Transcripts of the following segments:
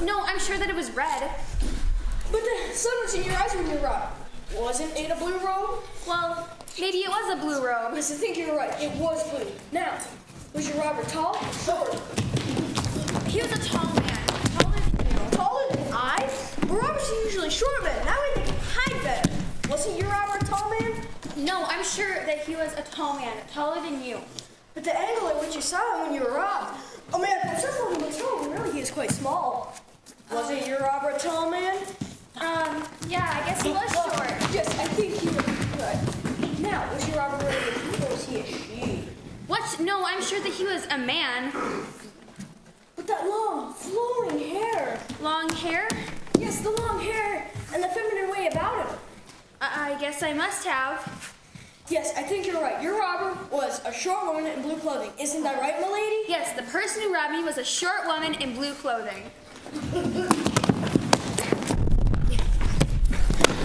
No, I'm sure that it was red. But the sun was in your eyes when you robbed. Wasn't it a blue robe? Well, maybe it was a blue robe. Yes, I think you're right. It was blue. Now, was your robber tall or short? He was a tall man. Taller than you. Taller than I? Robbers are usually short men. That way they can hide better. Wasn't your robber a tall man? No, I'm sure that he was a tall man. Taller than you. But the angle at which you saw him when you were robbed. Oh man, from some point he looks tall, but really he is quite small. Wasn't your robber a tall man? Yeah, I guess he was short. Yes, I think he was good. Now, was your robber wearing a he or was he a she? What? No, I'm sure that he was a man. With that long, flowing hair. Long hair? Yes, the long hair and the feminine way about him. I guess I must have. Yes, I think you're right. Your robber was a short woman in blue clothing. Isn't that right, milady? Yes, the person who robbed me was a short woman in blue clothing.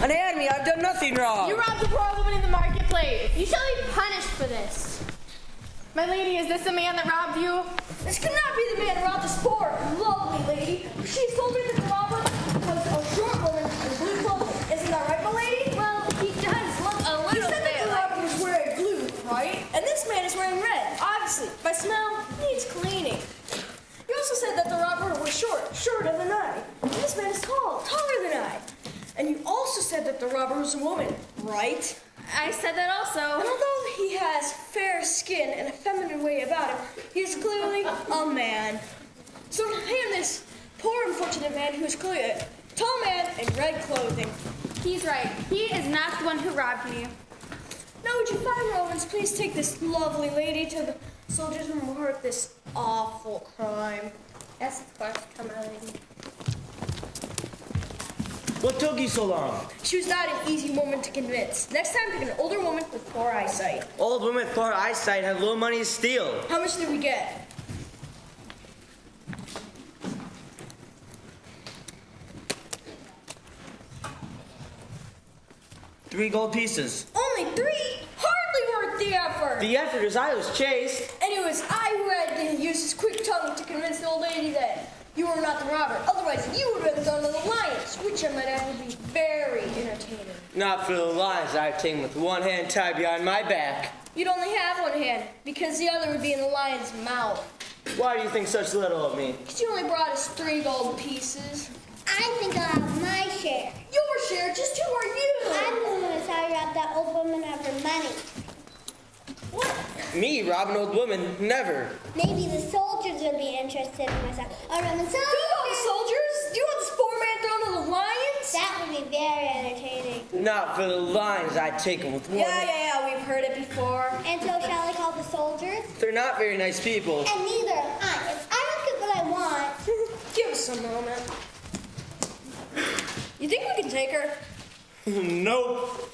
Anatomy, I've done nothing wrong. You robbed a poor woman in the marketplace. You shall be punished for this. My lady, is this the man that robbed you? This could not be the man who robbed this poor, lovely lady. She's told me that the robber was a short woman in blue clothing. Isn't that right, milady? Well, he does look a You little said that bit the like... robber was wearing blue, right? And this man is wearing red. Obviously, by smell, needs cleaning. You also said that the robber was shorter than I. And this man is tall, taller than I. And you also said that the robber was a woman, right? I said that also. And although he has fair skin and a feminine way about him, he is clearly a man. So hand this poor unfortunate man who is clearly a tall man in red clothing. He's right. He is not the one who robbed me. Now would you fine Romans please take this lovely lady to the soldiers who worked this awful crime? Yes, of course. Come on, lady. What took you so long? She was not an easy woman to convince. Next time, pick an older woman with poor eyesight. Old women with poor eyesight have little money to steal. How much did we get? $3 gold pieces. Only 3? Hardly worth the effort. The effort is I was chased. And it was I who had to use his quick tongue to convince the old lady that you were not the robber. Otherwise, you would have been thrown to the lions, which I might add would be very entertaining. Not for the lions I've taken with one hand tied behind my back. You'd only have one hand, because the other would be in the lion's mouth. Why do you think such little of me? Because you only brought us 3 gold pieces. I think I'll have my share. Your share? Just who are you? I'm the one who saw you rob that old woman of her money. What? Me, rob an old woman? Never. Maybe the soldiers would be interested in myself. A Roman soldier. Do you want the soldiers? Do you want this poor man thrown to the lions? That would be very entertaining. Not for the lions I'd taken with one. Yeah, we've heard it before. And so shall I call the soldiers? They're not very nice people. And neither am I. If I don't get what I want, Give us a moment. You think we can take her? Nope.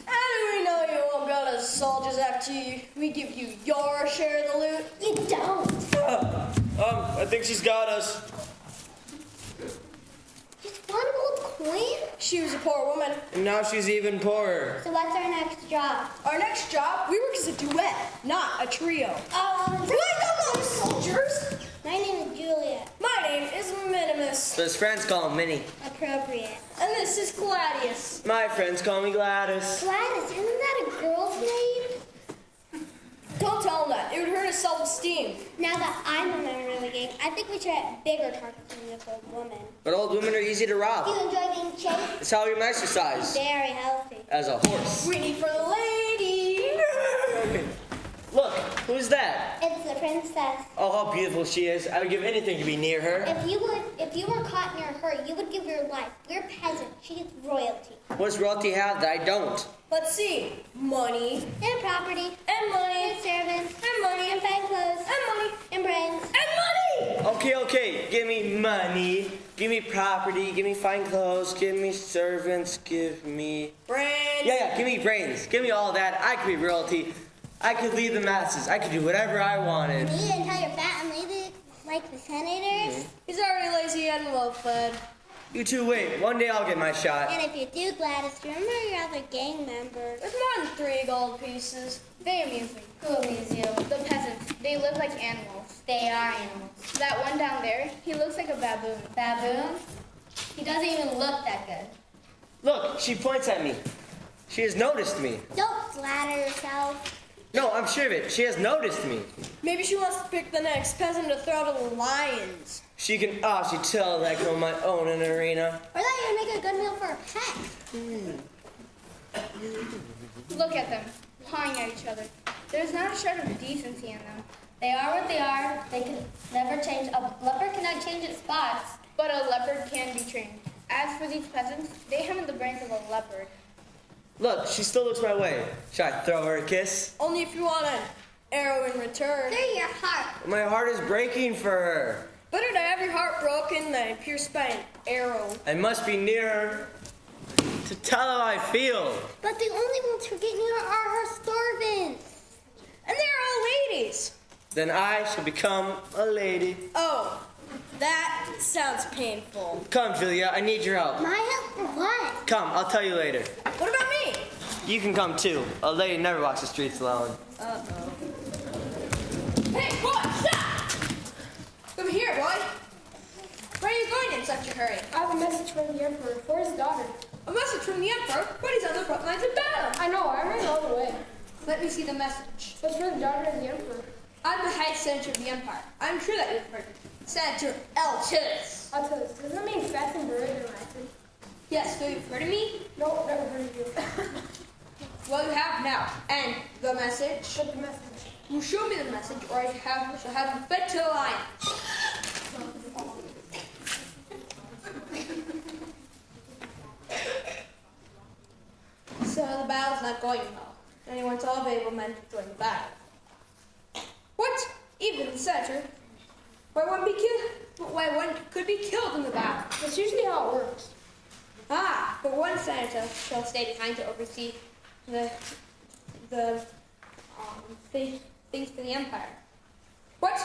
How do we know you won't go to soldiers after we give you your share of the loot? you don't. I think she's got us. Just one gold coin? She was a poor woman. And now she's even poorer. So what's our next job? Our next job, we work as a duet, not a trio. No, soldiers! My name is Julia. My name is Minimus. But his friends call him Minnie. Appropriate. And this is Gladius. My friends call me Gladys. Gladys, isn't that a girl's name? Don't tell him that. It would hurt his self-esteem. Now that I'm a member of the gang, I think we should have bigger targets than this old woman. But old women are easy to Do rob. you enjoy being chased? It's how you exercise. Very healthy. As a horse. We need for the lady. Look, who's that? It's the princess. Oh, how beautiful she is. I would give anything to be near her. If you were caught near her, you would give your life. We're peasant. She is royalty. What does royalty have that I don't? Let's see. Money. And property. And money. And servants. And money. And fine clothes. And money. And brains. And money! Okay. Give me money. Give me property. Give me fine clothes. Give me servants. Give me... Brains. Yeah. Give me brains. Give me all that. I could be royalty. I could lead the masses. I could do whatever I wanted. Me until you're fat and lazy like the senators. He's already lazy and well-fed. You two wait. One day I'll get my shot. And if you do, Gladys, remember your other gang members. There's more than 3 gold pieces. They amuse me. Who amuse you? The peasants. They live like animals. They are animals. That one down there, he looks like a baboon. Baboon? He doesn't even look that good. Look, she points at me. She has noticed me. Don't flatter yourself. No, I'm sure of it. She has noticed me. Maybe she wants to pick the next peasant to throw to the lions. She can she tell that I can hold my own in an arena. Or that you would make a good meal for a pet. Look at them, pawing at each other. There's not a shred of decency in them. They are what they are. They can never change. A leopard cannot change its spots. But a leopard can be trained. As for these peasants, they haven't the brains of a leopard. Look, she still looks my way. Should I throw her a kiss? Only if you want an arrow in return. They're your heart. My heart is breaking for her. Better to have your heart broken than pierced by an arrow. I must be near to tell how I feel. But the only ones who get near are her servants. And they're all ladies. Then I shall become a lady. Oh, that sounds painful. Come, Julia, I need your help. My help for what? Come, I'll tell you later. What about me? You can come too. A lady never walks the streets alone. Uh-oh. Hey, boy, stop! Come here, boy. Where are you going in such a hurry? I have a message from the Emperor for his daughter. A message from the Emperor, but he's on the front lines of battle. I know, I ran all the way. Let me see the message. It's for the daughter of the Emperor. I'm the High Senator of the Empire. I'm sure that you've heard. Senator Eltis. I'll tell you, doesn't that mean fast and burrito in Latin? Yes, so you've heard of me? No, never heard of you. Well, you have now. And the message? But the message. You show me the message, or I shall have you fed to the lion. So the battle's not going well. And he wants all available men to join the battle. What? Even the senator? Why one be killed? Why one could be killed in the battle? That's usually how it works. Ah, but one senator shall stay behind to oversee the things for the empire. What?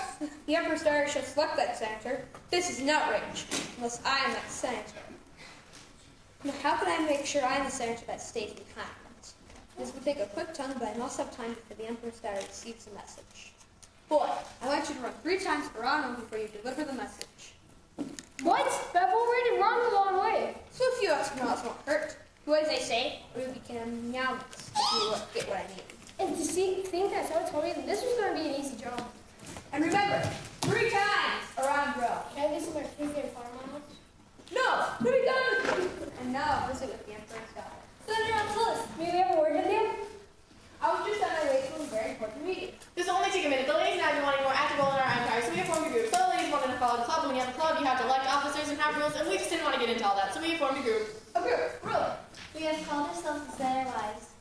The emperor's daughter shall select that senator? This is an outrage, unless I am that senator. Now, how can I make sure I am the senator that stays behind? This will take a quick tongue, but I must have time before the emperor's daughter receives the message. Boy, I want you to run 3 times around him before you deliver the message. What? But I've already run a long way. So a few extra miles won't hurt. Do as they say, or you become meowless if you get what I mean. And to think that someone told me that this was going to be an easy job. And remember, 3 times around row. Can I get some more favorite farm animals? No, to be done with you. And now visit with the emperor's daughter. Senator Eltis, May we have a word with you? I was just on my way to a very important meeting. This will only take a minute. The ladies and I have been wanting more active role in our empire, so we have formed a group. Some of the ladies wanted to follow the club. When you have a club, you have to elect officers and have rules, and we just didn't want to get into all that, so we have formed a group. A group, really? We have called ourselves the Better Wives.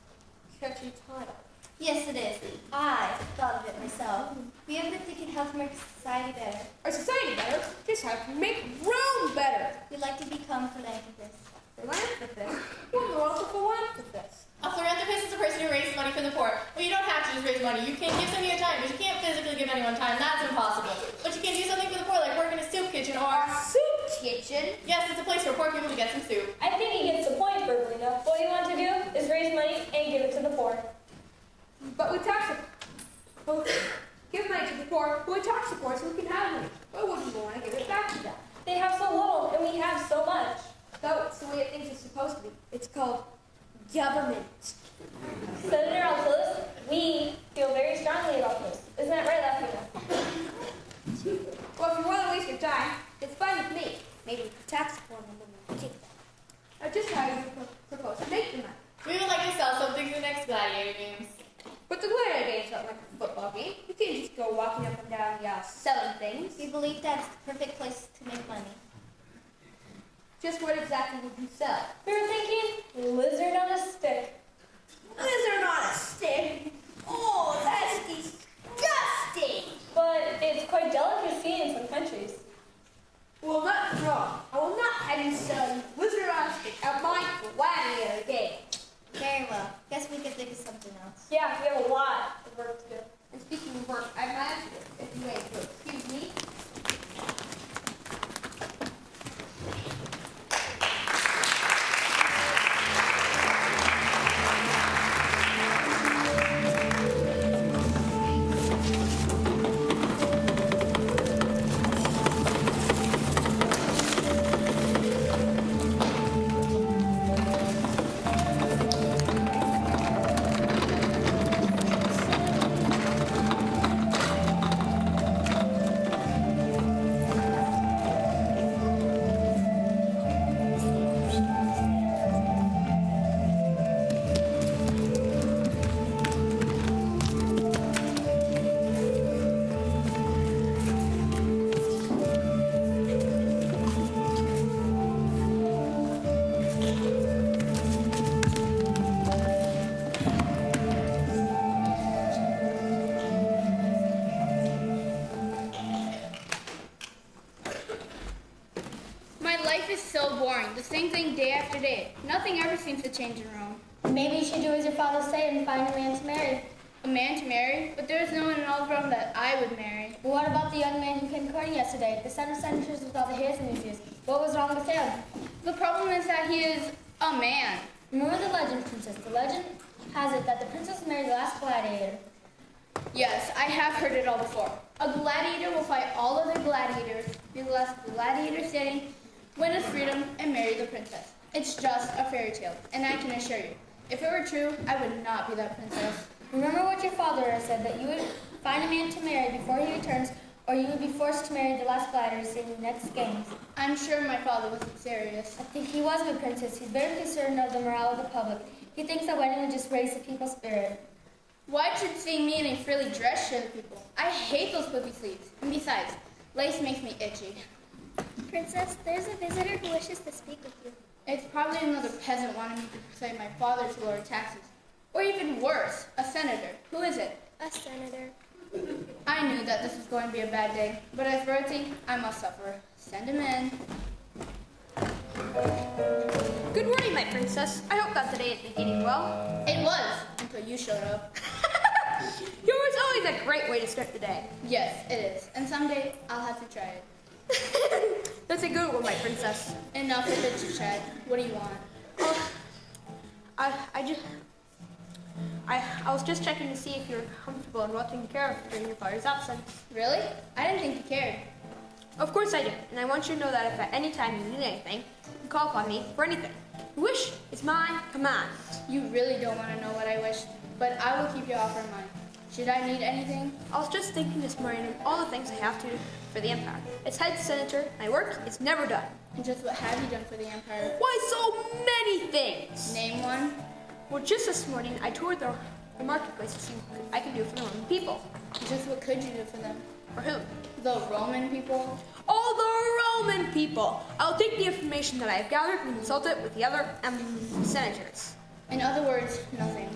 Catchy title. Yes, it is. I thought of it myself. We have been thinking how to make society better. Our society better, just how to make Rome better. We'd like to become philanthropists. Philanthropist? What in the world's a philanthropist? A philanthropist is a person who raises money for the poor. Well, you don't have to just raise money. You can give some of your time, but you can't physically give anyone time. That's impossible. But you can do something for the poor, like work in a soup kitchen or... Soup kitchen? Yes, it's a place for poor people to get some soup. I think he gets the point, Berlina. What you want to do is raise money and give it to the poor. But we tax them. Well, give money to the poor, but we tax the poor so we can have money. Why wouldn't we want to give it back to them? They have so little, and we have so much. So it's the way it thinks it's supposed to be. It's called government. Senator Eltis, we feel very strongly about this. Isn't that right, Lafayette? Well, if you want to waste your time, it's fine with me. Maybe we could tax the poor and then we kick them. Now, just how you propose to make the money. We would like to sell something for the next Gladiator games. But the Gladiator game's not like a football game. You can't just go walking up and down the aisle selling things. We believe that's the perfect place to make money. Just what exactly would you sell? We were thinking lizard on a stick. Lizard on a stick? Oh, that's disgusting! But it's quite delicacy in some countries. Well, nothing's wrong. I will not have you sell lizard on a stick at my Gladiator game. Very well. Guess we could think of something else. Yeah, we have a lot of work to do. And speaking of work, I might, if you wait, excuse me. is so boring. The same thing day after day. Nothing ever seems to change in Rome. Maybe you should do as your father say and find a man to marry. A man to marry? But there is no one in all of Rome that I would marry. But what about the young man who came courting yesterday, the son of senators with all the hairs in his ears? What was wrong with him? The problem is that he is a man. Remember the legend, Princess. The legend has it that the princess married the last gladiator. Yes, I have heard it all before. A gladiator will fight all other gladiators, be the last gladiator standing, win his freedom, and marry the princess. It's just a fairy tale, and I can assure you, if it were true, I would not be that princess. Remember what your father has said, that you would find a man to marry before he returns, or you would be forced to marry the last gladiator in the next games. I'm sure my father wasn't serious. I think he was with Princess. He's very concerned of the morale of the public. He thinks that wedding would just raise the people's spirit. Why should seeing me in a frilly dress show the people? I hate those puffy sleeves. And besides, lace makes me itchy. Princess, there's a visitor who wishes to speak with you. It's probably another peasant wanting me to persuade my father to lower taxes. Or even worse, a senator. Who is it? A senator. I knew that this was going to be a bad day, but as royalty, I must suffer. Send him in. Good morning, my princess. I hope that today is beginning well. It was, until you showed up. You're always a great way to start the day. Yes, it is. And someday, I'll have to try it. That's a good one, my princess. Enough of the chit-chat. What do you want? Oh, I was just checking to see if you're comfortable in well taken care of during your father's absence. Really? I didn't think you cared. Of course I do, and I want you to know that if at any time you need anything, you can call upon me for anything. Your wish is my command. You really don't want to know what I wish, but I will keep your offer in mind. Should I need anything? I was just thinking this morning of all the things I have to do for the Empire. As head senator, my work is never done. And just what have you done for the Empire? Why, so many things! Name one. Well, just this morning, I toured the marketplace to see what I can do for the Roman people. Just what could you do for them? For whom? The Roman people? All the Roman people! I'll take the information that I have gathered and consult it with the other senators. In other words, nothing.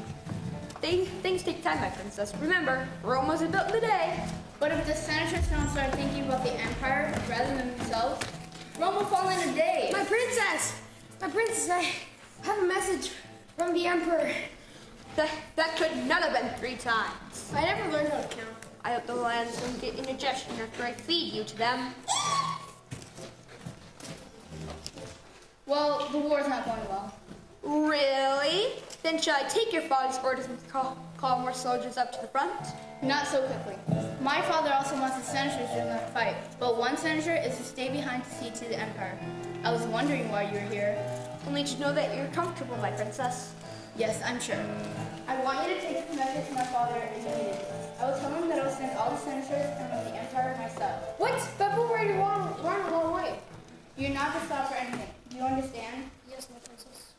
Things take time, my princess. Remember, Rome wasn't built in a day. But if the senators don't start thinking about the Empire rather than themselves, Rome will fall in a day. My princess, I have a message from the Emperor. That could not have been 3 times. I never learned how to count. I hope the lands don't get indigestion after I feed you to them. Well, the war's not going well. Really? Then shall I take your father's orders and call more soldiers up to the front? Not so quickly. My father also wants the senators to not fight, but one senator is to stay behind to see to the Empire. I was wondering why you were here. Only to know that you're comfortable, my princess. Yes, I'm sure. I want you to take this message to my father immediately. I will tell him that I will send all the senators and run the Empire myself. What? But we're already run a long way. You're not to stop for anything. Do you understand? Yes, my princess.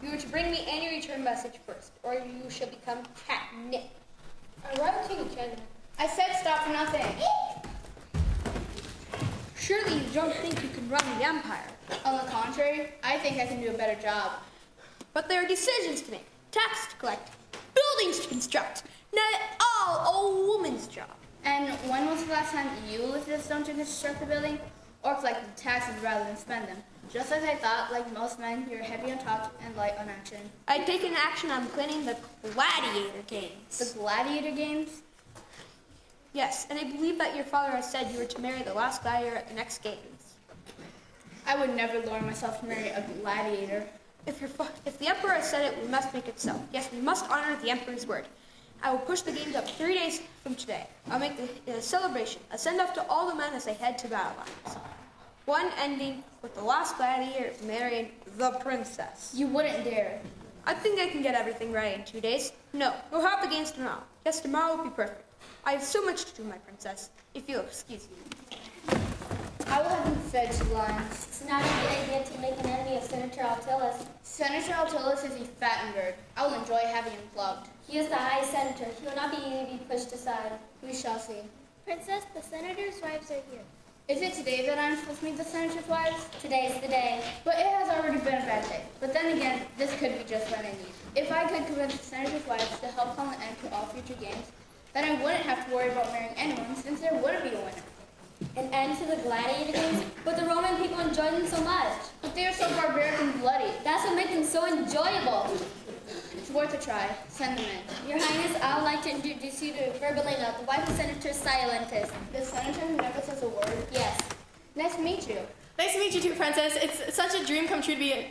You are to bring me any return message first, or you shall become catnip. I'd rather take a chance. I said stop for nothing. Surely you don't think you can run the Empire. On the contrary, I think I can do a better job. But there are decisions to make, tax to collect, buildings to construct. Not all a woman's job. And when was the last time you lifted a stone to construct a building? Or collected taxes rather than spend them? Just as I thought, like most men, you're heavy on talk and light on action. I'd taken action on planning the Gladiator games. The Gladiator games? Yes, and I believe that your father has said you were to marry the last gladiator at the next games. I would never lower myself to marry a gladiator. If the Emperor has said it, we must make it so. Yes, we must honor the Emperor's word. I will push the games up 3 days from today. I'll make a celebration, a send-off to all the men as they head to battle lines. One ending with the last gladiator marrying the princess. You wouldn't dare. I think I can get everything right in 2 days. No, we'll have the games tomorrow. Yes, tomorrow will be perfect. I have so much to do, my princess, if you'll excuse me. I will have them fed to lions. It's not a good idea to make an enemy of Senator Altilis. Senator Altilis is a fattened bird. I will enjoy having him plugged. He is the high senator. He will not be easy to be pushed aside. We shall see. Princess, the senator's wives are here. Is it today that I'm supposed to meet the senator's wives? Today's the day. But it has already been a bad day. But then again, this could be just what I need. If I could convince the senator's wives to help call an end to all future games, then I wouldn't have to worry about marrying anyone since there wouldn't be a winner. An end to the gladiator games? But the Roman people enjoyed them so much. But they are so barbaric and bloody. That's what makes them so enjoyable. It's worth a try. Send them in. Your Highness, I would like to introduce you to Verbalina, the wife of Senator Silentis. The senator who never says a word. Yes. Nice to meet you. Nice to meet you too, Princess. It's such a dream come true to be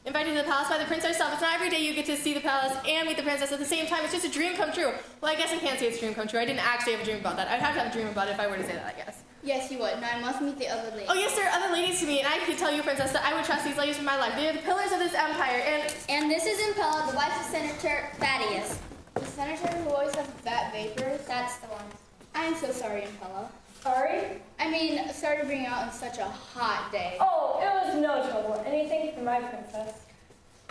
invited to the palace by the prince herself. It's not every day you get to see the palace and meet the princess at the same time. It's just a dream come true. Well, I guess I can't say it's a dream come true. I didn't actually have a dream about that. I'd have to have a dream about it if I were to say that, I guess. Yes, you would. Now I must meet the other lady. Oh, yes, there are other ladies to meet, and I can tell you, Princess, that I would trust these ladies with my life. They are the pillars of this empire, And this is Impella, the wife of Senator Thaddeus. The senator who always has fat vapors. That's the one. I am so sorry, Impella. Sorry? I mean, sorry to bring you out on such a hot day. Oh, it was no trouble. Anything for my princess.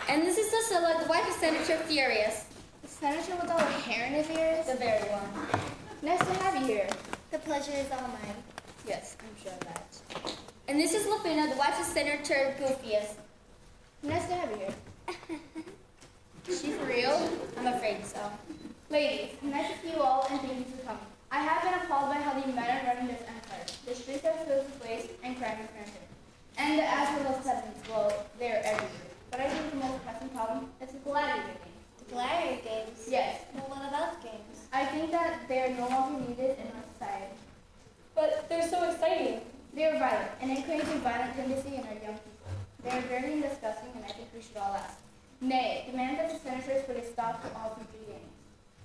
And this is Cecilia, the wife of Senator Furious. The senator with all the hair in his ears? The very one. Nice to have you here. The pleasure is all mine. Yes, I'm sure of that. And this is Lafina, the wife of Senator Goofius. Nice to have you here. Is she for real? I'm afraid so. Ladies, nice to see you all and thank you for coming. I have been appalled by how the men are running this empire. The streets are filled with waste and crime and rampant. And as for those peasants, well, they're everywhere. But I think the most pressing problem is the gladiator game. The gladiator games? Yes. Well, what about the games? I think that they are no longer needed in our society. But they're so exciting. They are violent and encourage a violent tendency in our young people. They are dirty and disgusting, and I think we should all ask. Nay, demand that the senators put a stop to all future games.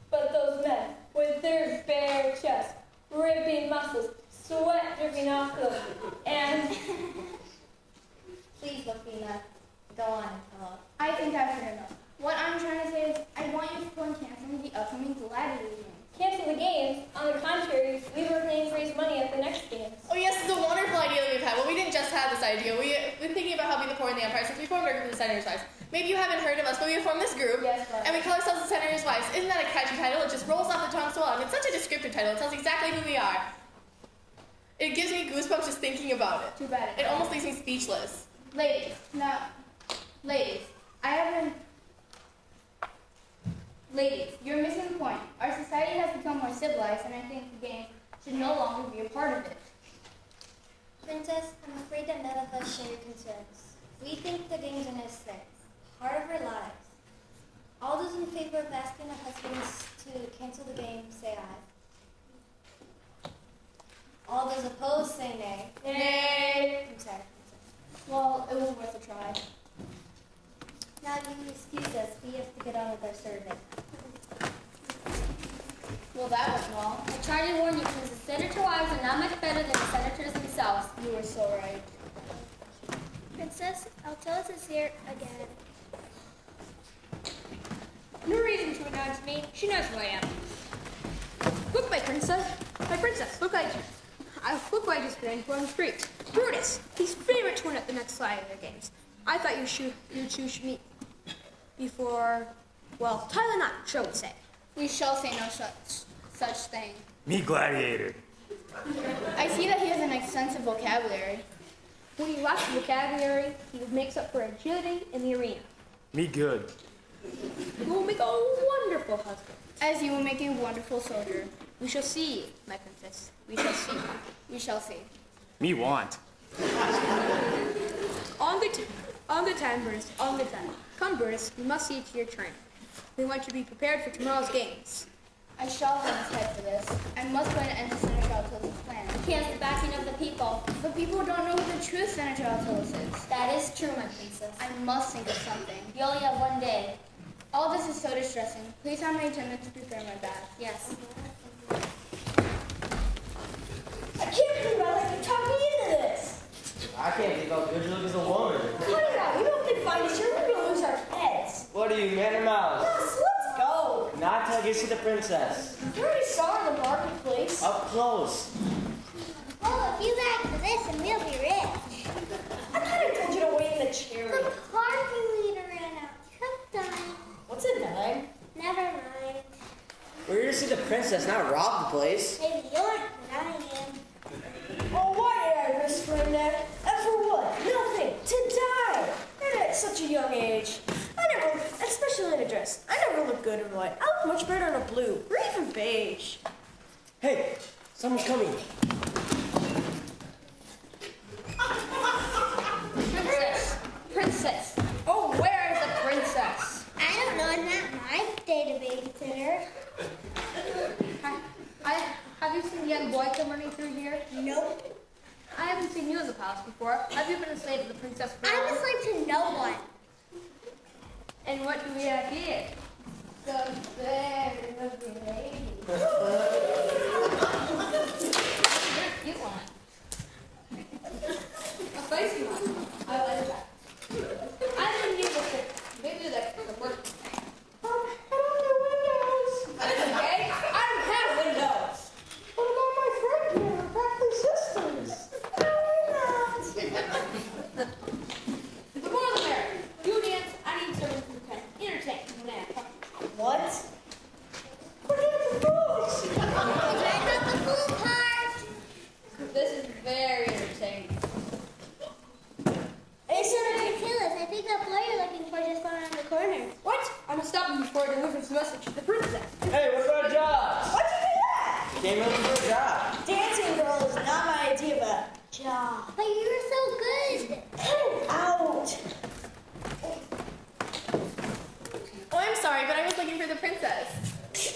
But those men, with their bare chests, ripping muscles, sweat dripping off them, and... Please, Lafina, go on and tell us. I think I've heard enough. What I'm trying to say is, I want you to support canceling the upcoming gladiator games. Cancel the games. On the contrary, we were planning to raise money at the next games. oh, yes, it's a wonderful idea that we've had. Well, we didn't just have this idea. We've been thinking about helping the poor in the empire since we formed our group of the Senator's Wives. Maybe you haven't heard of us, but we have formed this group, Yes, but... and we call ourselves the Senator's Wives. Isn't that a catchy title? It just rolls off the tongue so well, and it's such a descriptive title. It tells exactly who we are. It gives me goosebumps just thinking about it. Too bad. It almost leaves me speechless. Ladies, I have been... Ladies, you're missing the point. Our society has become more civilized, and I think the game should no longer be a part of it. Princess, I'm afraid that none of us share your concerns. We think the games are necessary, part of our lives. All those in favor of asking our husbands to cancel the game, say aye. All those opposed, say nay. Nay. I'm sorry, Princess. Well, it was worth a try. Now you excuse us. We have to get on with our survey. Well, that went well. I tried to warn you, since the senator wives are not much better than the senators themselves. You were so right. Princess, Altellus is here again. No reason to announce me. She knows who I am. Look, my princess. Look, look what I just ran into on the street. Brutus, his favorite to win at the next Gladiator games. I thought you two should meet before, well, Tyler not, shall we say. We shall say no such thing. Me gladiator. I see that he has an extensive vocabulary. When he lacks vocabulary, he makes up for agility in the arena. Me good. He will make a wonderful husband. As you will make a wonderful soldier. We shall see, my princess. We shall see. We shall see. Me want. On good time, Brutus. On good time. Come, Brutus. We must see to your training. We want you to be prepared for tomorrow's games. I shall have his head for this. I must put an end to Senator Altellus' plan. He has the backing of the people. The people don't know who the true Senator Altellus is. That is true, my princess. I must think of something. You only have one day. All this is so distressing. Please have my attendant to prepare my bath. Yes. I can't believe I let you talk me into this. I can't think how good you look as a woman. Cut it out. You know if they find us here, we're going to lose our heads. What are you, man or mouse? Yes, let's go. Not till I get to the princess. You already saw her in the marketplace. Up close. Oh, if you act this and we'll be rich. I thought I told you to wait in the chariot. The parking meter ran out. Took time. What's a dime? Never mind. We're here to see the princess, not rob the place. Maybe you're, but I am. Oh, why did I risk my neck? And for what? Nothing. To die. And at such a young age. Especially in a dress, I never look good in white. I look much better in a blue, or even beige. Hey, someone's coming. young boy come running through here? Nope. I haven't seen you as a palace before. Have you been a slave to the princess? I'm a slave to no one. And what do we have here? The very lovely lady. You want a spicy one. I like that. I didn't use it. Maybe that could work. I don't have windows. That's okay. I don't have windows. What about my friend here? Practically sisters. The more the merrier. You dance, I need someone who can entertain. What? Forget the books. That's not the cool part. This is very entertaining. Hey, Senator Achilles, I think that boy you're looking for just found on the corner. What? I'm gonna stop him before he delivers the message to the princess. Hey, what about jobs? Why'd you do that? Came looking for a job. Dancing girl is not my idea of a job. But you were so good. Out. Oh, I'm sorry, but I was looking for the princess.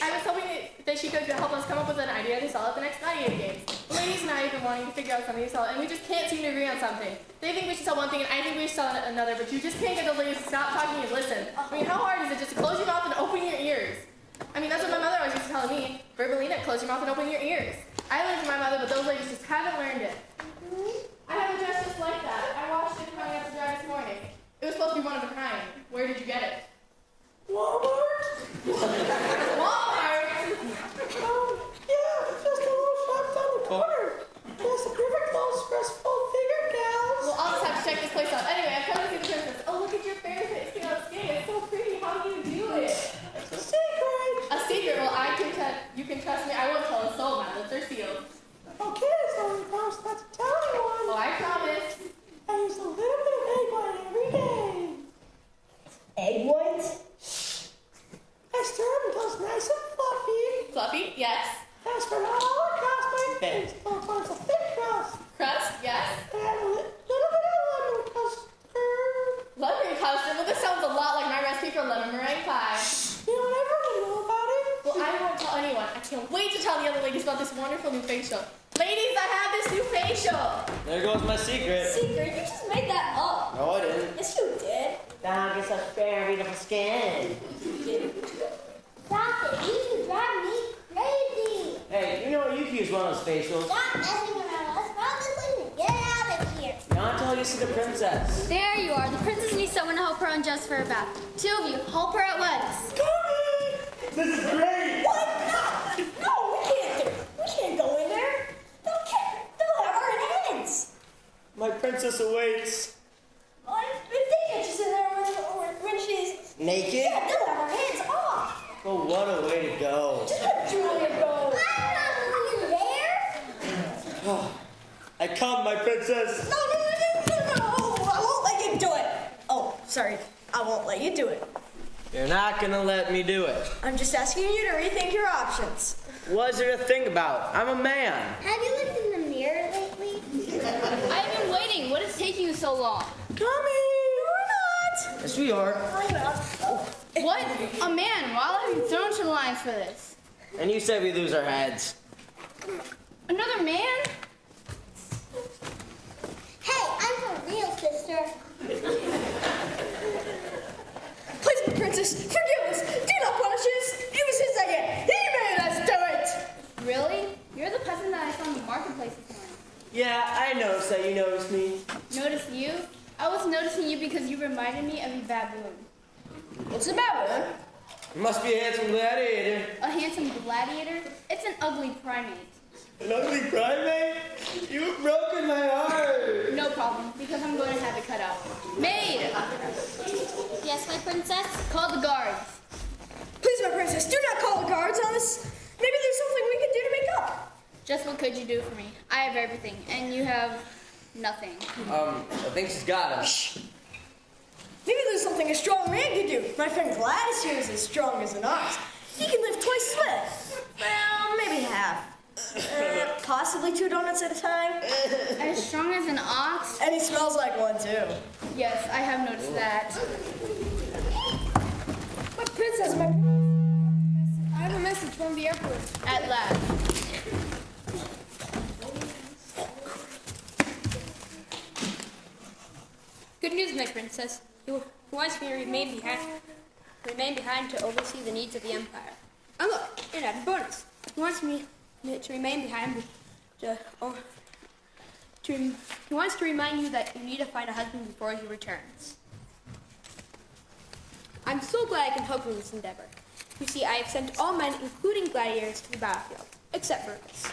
I was hoping that she could help us come up with an idea to sell at the next Gladiator games. The ladies and I have been wanting to figure out something to sell, and we just can't seem to agree on something. They think we should sell one thing, and I think we should sell another, but you just can't get the ladies to stop talking and listen. I mean, how hard is it just to close your mouth and open your ears? I mean, that's what my mother always used to tell me. Verbalina, close your mouth and open your ears. I learned from my mother, but those ladies just haven't learned it. I have a dress just like that. I washed it coming up the drive this morning. It was supposed to be one of a kind. Where did you get it? Walmart? Walmart! Yeah, just a little shop down the corner. That's the perfect clothes for us full-figured gals. Well, I'll just have to check this place out. Anyway, I've come to see the princess. Oh, look at your fair face. See how it's skinny. It's so pretty. How do you do it? It's a secret. A secret? Well, you can trust me. I won't tell a soul. My lips are sealed. Okay, so we promise not to tell anyone. Oh, I promise. I use a little bit of egg white every day. Egg white? I stir it until it's nice and fluffy. Fluffy? Yes. I spread it all across my face until it forms a thick crust. Crust? Yes. And add a little bit of lemon custard. Lemon custard? Well, this sounds a lot like my recipe for lemon meringue pie. You don't ever know about it? Well, I won't tell anyone. I can't wait to tell the other ladies about this wonderful new facial. Ladies, I have this new facial. There goes my secret. Secret? You just made that up. No, I didn't. Yes, you did. Dog is such fair, beautiful skin. Stop it. You two drive me crazy. Hey, you know what? You can use one of those facials. Stop messing around. Let's rob this place and get out of here. Not until you see the princess. There you are. The princess needs someone to help her undress for her bath. Two of you, help her at once. This is great. What? No, we can't. We can't go in there. They'll have our hands. My princess awaits. If they catch us in there when she's Naked? yeah, they'll have our hands off. Oh, what a way to go. Just let Julia go. I'm not going there. I come, my princess. No. I won't let you do it. Oh, sorry. I won't let you do it. You're not gonna let me do it. I'm just asking you to rethink your options. What's there to think about? I'm a man. Have you looked in the mirror lately? I've been waiting. What is taking you so long? Coming. Or not. Yes, we are. Why not? Oh. What? A man. Well, I'll have you thrown to the lions for this. And you said we lose our heads. Another man? Hey, I'm for real, sister. Please, princess, forgive us. Do not punish us. It was his idea. He made us do it. Really? You're the peasant that I saw in the marketplace this morning. Yeah, I noticed that you noticed me. Notice you? I was noticing you because you reminded me of a baboon. What's the matter? You must be a handsome gladiator. A handsome gladiator? It's an ugly primate. An ugly primate? You've broken my heart. No problem, because I'm going to have it cut out. Maid! Yes, my princess? Call the guards. Please, my princess, do not call the guards on us. Maybe there's something we can do to make up. Just what could you do for me? I have everything, and you have nothing. I think she's got us. Maybe there's something a strong man can do. My friend Gladys here is as strong as an ox. He can lift twice as much. Well, maybe half. Possibly 2 donuts at a time. As strong as an ox? And he smells like one, too. Yes, I have noticed that. My princess, I have a message from the airport. At last. Good news, my princess. He wants me to remain behind to oversee the needs of the empire. And look, an added bonus. He wants me to remain behind he wants to remind you that you need to find a husband before he returns. I'm so glad I can help you in this endeavor. You see, I have sent all men, including gladiators, to the battlefield, except for us.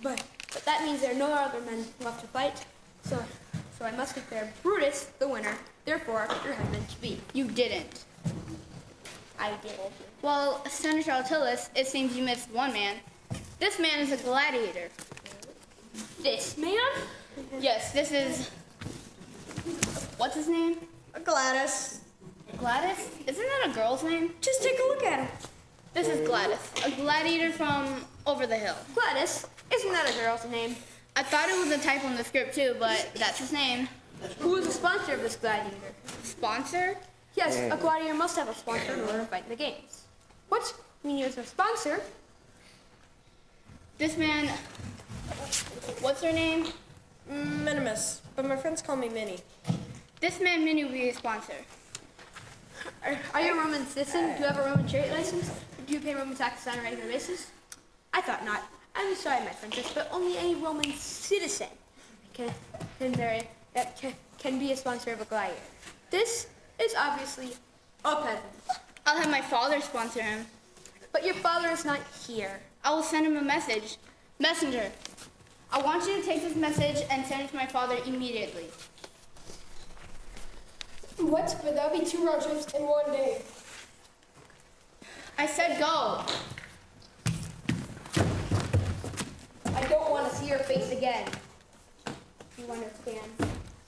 But that means there are no other men left to fight, so I must declare Brutus the winner, therefore your husband to be. You didn't. I did. Well, Senator Altilis, it seems you missed one man. This man is a gladiator. This man? Yes, this is... What's his name? Gladys. Gladys? Isn't that a girl's name? Just take a look at him. This is Gladys, a gladiator from over the hill. Gladys? Isn't that a girl's name? I thought it was a typo in the script too, but that's his name. Who is the sponsor of this gladiator? Sponsor? Yes, a gladiator must have a sponsor in order to fight in the games. What? You mean there's a sponsor? This man... What's her name? Minimus, but my friends call me Minnie. This man, Minnie, will be a sponsor. Are you a Roman citizen? Do you have a Roman chariot license? Do you pay Roman taxes on a regular basis? I thought not. I'm sorry, my princess, but only a Roman citizen can be a sponsor of a gladiator. This is obviously a peasant. I'll have my father sponsor him. But your father is not here. I will send him a message. Messenger, I want you to take this message and send it to my father immediately. What? But that would be 2 round trips in 1 day. I said go. I don't want to see your face again. You understand?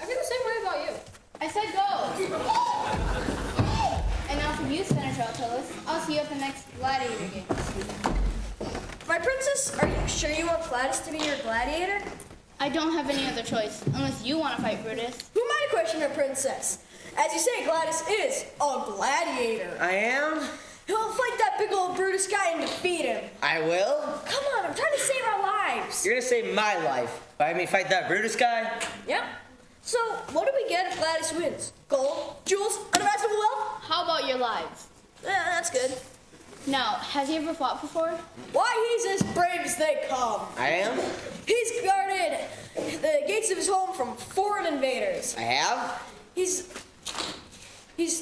I feel the same way about you. I said go. And now for you, Senator Altilis, I'll see you at the next gladiator games. My princess, are you sure you want Gladys to be your gladiator? I don't have any other choice, unless you want to fight Brutus. Who am I to question a princess? As you say, Gladys is a gladiator. I am? He'll fight that big old Brutus guy and defeat him. I will? Come on, I'm trying to save our lives. You're gonna save my life by having me fight that Brutus guy? Yep. So, what do we get if Gladys wins? Gold, jewels, unimaginable wealth? How about your lives? Yeah, that's good. Now, has he ever fought before? Why, he's as brave as they come. I am? He's guarded the gates of his home from foreign invaders. I have? He's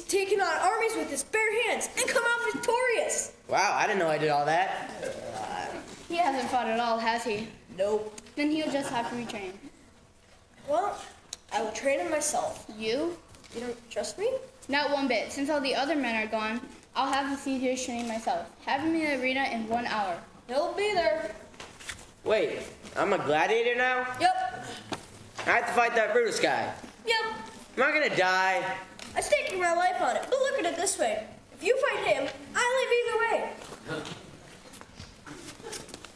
taken on armies with his bare hands and come out victorious. Wow, I didn't know I did all that. He hasn't fought at all, has he? Nope. Then he'll just have to retrain. Well, I will train him myself. You? You don't trust me? Not one bit. Since all the other men are gone, I'll have the seniors train myself. Have him in the arena in 1 hour. He'll be there. Wait, I'm a gladiator now? Yep. I have to fight that Brutus guy. Yep. Am I gonna die? I'm staking my life on it. But look at it this way. If you fight him, I live either way.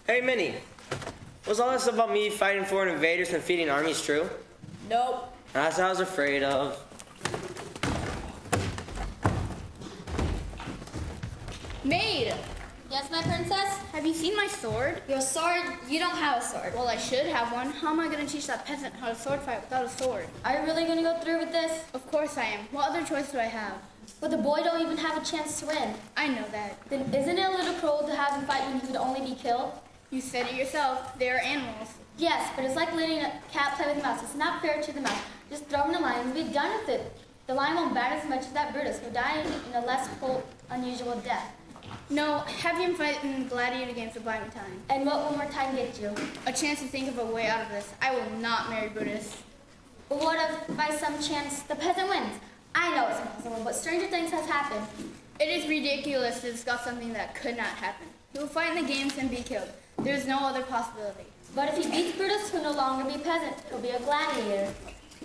Hey, Minnie. Was all this about me fighting foreign invaders and feeding armies true? Nope. That's what I was afraid of. Maid! Yes, my princess? Have you seen my sword? Your sword? You don't have a sword. Well, I should have one. How am I going to teach that peasant how to sword fight without a sword? Are you really going to go through with this? Of course I am. What other choice do I have? But the boy don't even have a chance to win. I know that. Then isn't it a little cruel to have him fight when he could only be killed? You said it yourself. They are animals. Yes, but it's like letting a cat play with a mouse. It's not fair to the mouse. Just throw him in the lion and be done with it. The lion won't bite as much as that Brutus. He'll die in a less cold, unusual death. No, have him fight in gladiator games to buy me time. And what will more time get you? A chance to think of a way out of this. I will not marry Brutus. But what if, by some chance, the peasant wins? I know it's impossible, but stranger things has happened. It is ridiculous to discuss something that could not happen. He will fight in the games and be killed. There is no other possibility. But if he beats Brutus, he'll no longer be peasant. He'll be a gladiator.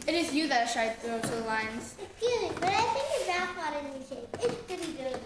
It is you that I should throw to the lions. Excuse me, but I think your bath water in the shape. It's pretty good.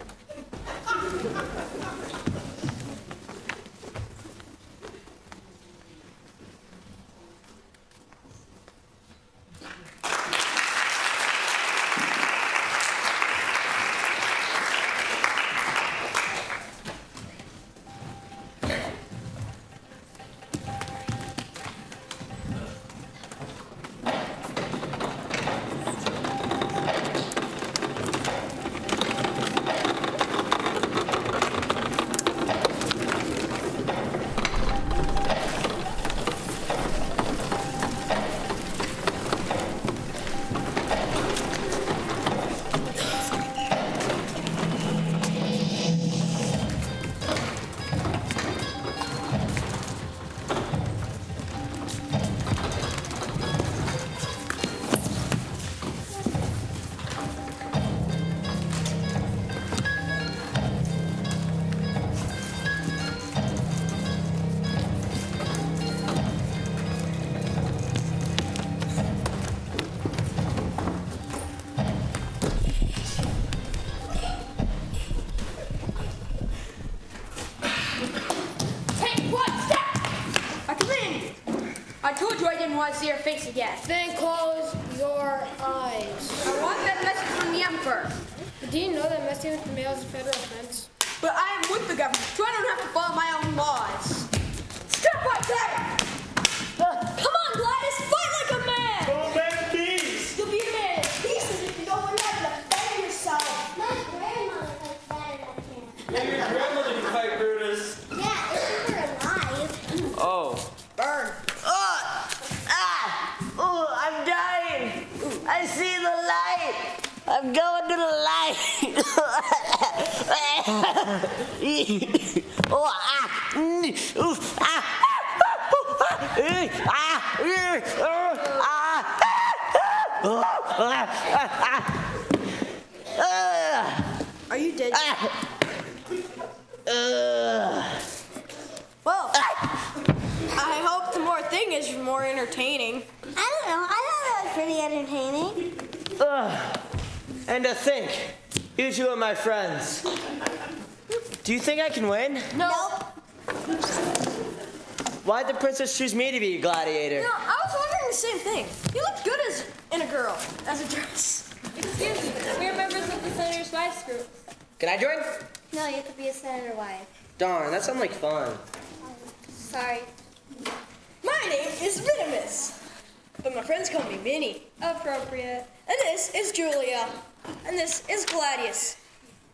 want to see her face again. Then close your eyes. I want that message from the Emperor. Do you know that messing with the mail is a federal offense? But I am with the government, so I don't have to follow my own laws. Step right there! Come on, Gladys, fight like a man! Go back, peace. You'll be a man in pieces if you don't learn how to defend yourself. My grandmother fights better than I can. And your grandmother can fight Brutus. Yeah, if she were alive. Oh. Burn. I'm dying. I see the light. I'm going to the light. Are you dead? Well, I hope the more thing is more entertaining. I don't know. I thought that was pretty entertaining. And to think, you two are my friends. Do you think I can win? No. Why'd the princess choose me to be a gladiator? No, I was wondering the same thing. You look good as in a girl, as a dress. Excuse me, we are members of the Senator's Wives group. Can I join? No, you have to be a senator wife. Darn, that sounds like fun. Sorry. My name is Minimus, but my friends call me Minnie. Appropriate. And this is Julia, and this is Gladius.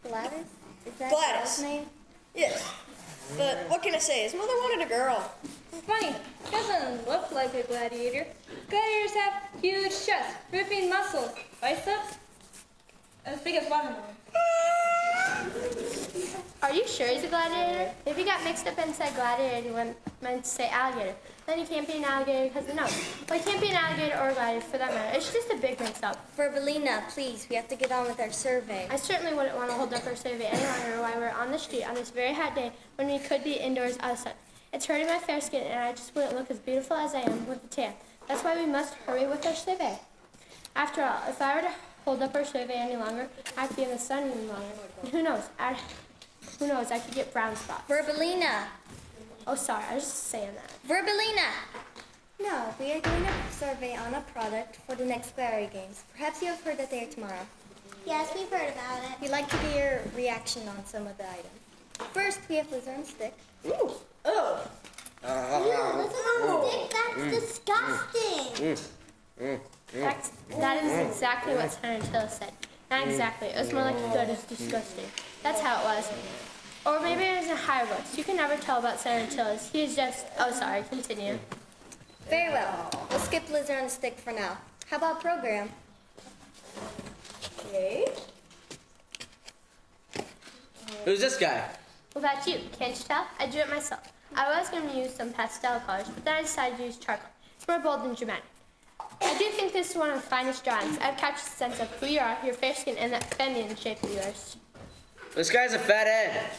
Gladys? Is that Gladys. Gladys' name? Yes, but what can I say? His mother wanted a girl. Funny, doesn't look like a gladiator. Gladiators have huge chests, ripping muscles, biceps as big as watermelons. Are you sure he's a gladiator? If he got mixed up and said gladiator, he meant to say alligator. Then he can't be an alligator because of the nose. Well, he can't be an alligator or a gladiator for that matter. It's just a big mix-up. Verbelina, please, we have to get on with our survey. I certainly wouldn't want to hold up our survey any longer while we're on the street on this very hot day when we could be indoors outside. It's hurting my fair skin, and I just wouldn't look as beautiful as I am with the tan. That's why we must hurry with our survey. After all, if I were to hold up our survey any longer, I'd be in the sun even longer. And who knows? I could get brown spots. Verbelina. Oh, sorry, I was just saying that. Verbelina. No, we are doing a survey on a product for the next Gladiator Games. Perhaps you have heard that they are tomorrow. Yes, we've heard about it. We'd like to get your reaction on some of the items. First, we have lizard and stick. Ooh. Oh. Ew, listen on the stick, that's disgusting. That is exactly what Senator Tillis said. Not exactly. It was more like good as disgusting. That's how it was. Or maybe it was in higher books. You can never tell about Senator Tillis. He's just... Oh, sorry. Continue. Very well. We'll skip lizard and stick for now. How about program? Okay. Who's this guy? Well, that's you. Can't you tell? I drew it myself. I was going to use some pastel colors, but then I decided to use charcoal. It's more bold and dramatic. I do think this is one of the finest drawings. I've captured the sense of who you are, your fair skin, and that feminine shape of yours. This guy's a fat head.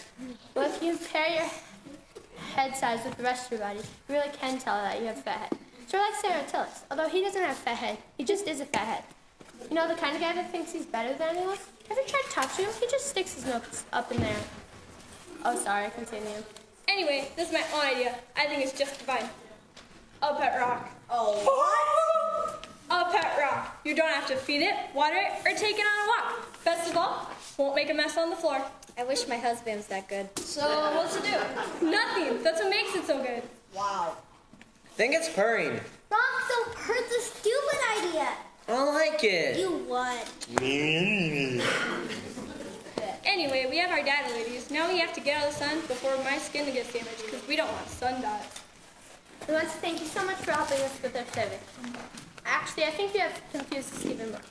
Well, if you pair your head size with the rest of your body, you really can tell that you have a fat head. Sort of like Senator Tillis, although he doesn't have a fat head. He just is a fat head. You know, the kind of guy that thinks he's better than anyone? Ever tried to talk to him? He just sticks his nose up in there. Oh, sorry, continue. Anyway, this is my own idea. I think it's just fine. A pet rock. Oh, what? A pet rock. You don't have to feed it, water it, or take it on a walk. Best of all, won't make a mess on the floor. I wish my husband was that good. So what's it do? Nothing. That's what makes it so good. Wow. Think it's purring. Rocks don't hurt the stupid idea. I don't like it. You what? Anyway, we have our data ladies. Now we have to get out of the sun before my skin gets damaged because we don't want sun dyes. We want to thank you so much for helping us with our survey. Actually, I think you have confused us even more.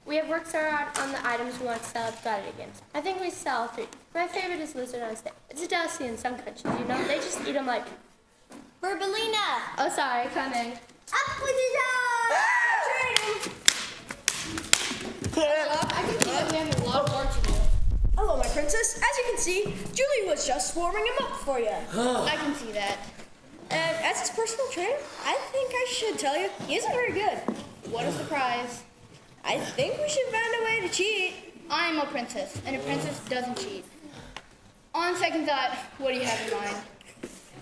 We have worked so hard on the items we want to sell at Gladiator Games. I think we sell all three. My favorite is lizard on steak. It's a delicacy in some countries, you know? They just eat them like... Verbelina. Oh, sorry, coming. Up with his eyes! I can see that we have a lot of work to do. Hello, my princess. As you can see, Julie was just warming him up for you. I can see that. And as his personal trainer, I think I should tell you, he isn't very good. What a surprise. I think we should find a way to cheat. I'm a princess, and a princess doesn't cheat. On second thought, what do you have in mind?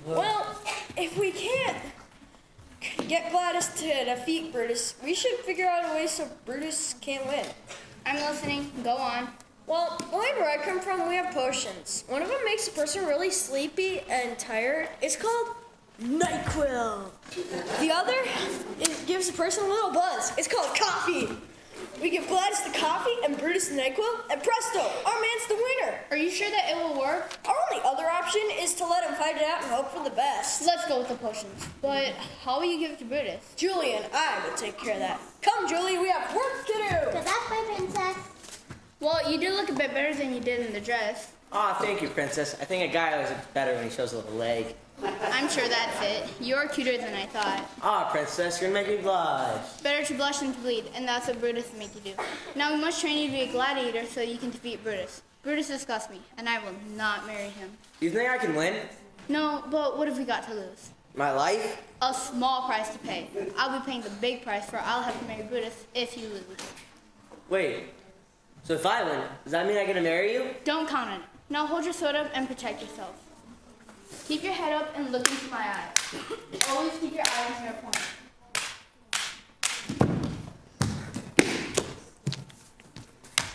Well, if we can't get Gladys to defeat Brutus, we should figure out a way so Brutus can't win. I'm listening. Go on. Well, where I come from, we have potions. One of them makes a person really sleepy and tired. It's called NyQuil. The other, it gives a person a little buzz. It's called coffee. We give Gladys the coffee and Brutus the NyQuil, and presto, our man's the winner. Are you sure that it will work? Our only other option is to let him fight it out and hope for the best. Let's go with the potions. But how will you give it to Brutus? Julie and I will take care of that. Come, Julie, we have work to do. Good luck, my princess. Well, you did look a bit better than you did in the dress. Aw, thank you, princess. I think a guy always looks better when he shows a little leg. I'm sure that's it. You're cuter than I thought. Aw, princess, you're gonna make me blush. Better to blush than to bleed, and that's what Brutus will make you do. Now we must train you to be a gladiator so you can defeat Brutus. Brutus disgusts me, and I will not marry him. You think I can win? No, but what have we got to lose? My life? A small price to pay. I'll be paying the big price for I'll have to marry Brutus if you lose. Wait, so if I win, does that mean I get to marry you? Don't count on it. Now hold your sword up and protect yourself. Keep your head up and look into my eyes. Always keep your eyes near a point.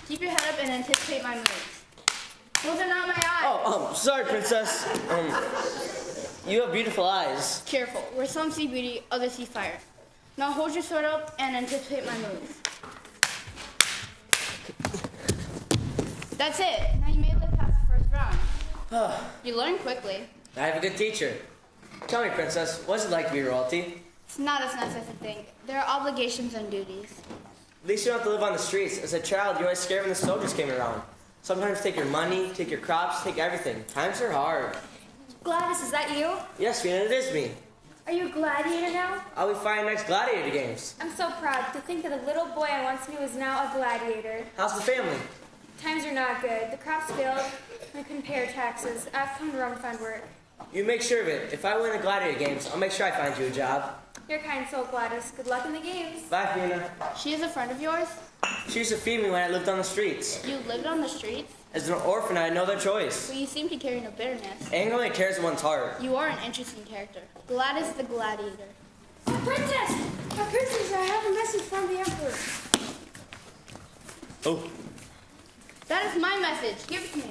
Keep your head up and anticipate my moves. Those are not my eyes. Oh, sorry, princess. You have beautiful eyes. Careful. Where some see beauty, others see fire. Now hold your sword up and anticipate my moves. That's it. Now you may live past the first round. You learn quickly. I have a good teacher. Tell me, princess, what's it like to be royalty? It's not as nice as you think. There are obligations and duties. At least you don't have to live on the streets. As a child, you were always scared when the soldiers came around. Sometimes take your money, take your crops, take everything. Times are hard. Gladys, is that you? Yes, Fina, it is me. Are you a gladiator now? I'll be fighting next Gladiator games. I'm so proud to think that a little boy I once knew is now a gladiator. How's the family? Times are not good. The crops failed. I couldn't pay our taxes. I've come to Rome to find work. You make sure of it. If I win the Gladiator games, I'll make sure I find you a job. You're a kind soul, Gladys. Good luck in the games. Bye, Fina. She is a friend of yours? She used to feed me when I lived on the streets. You lived on the streets? As an orphan, I had no other choice. Well, you seem to carry no bitterness. Anger only tears one's heart. You are an interesting character. Gladys the Gladiator. My princess! My princess, I have a message from the emperor. Oh. That is my message. Give it to me.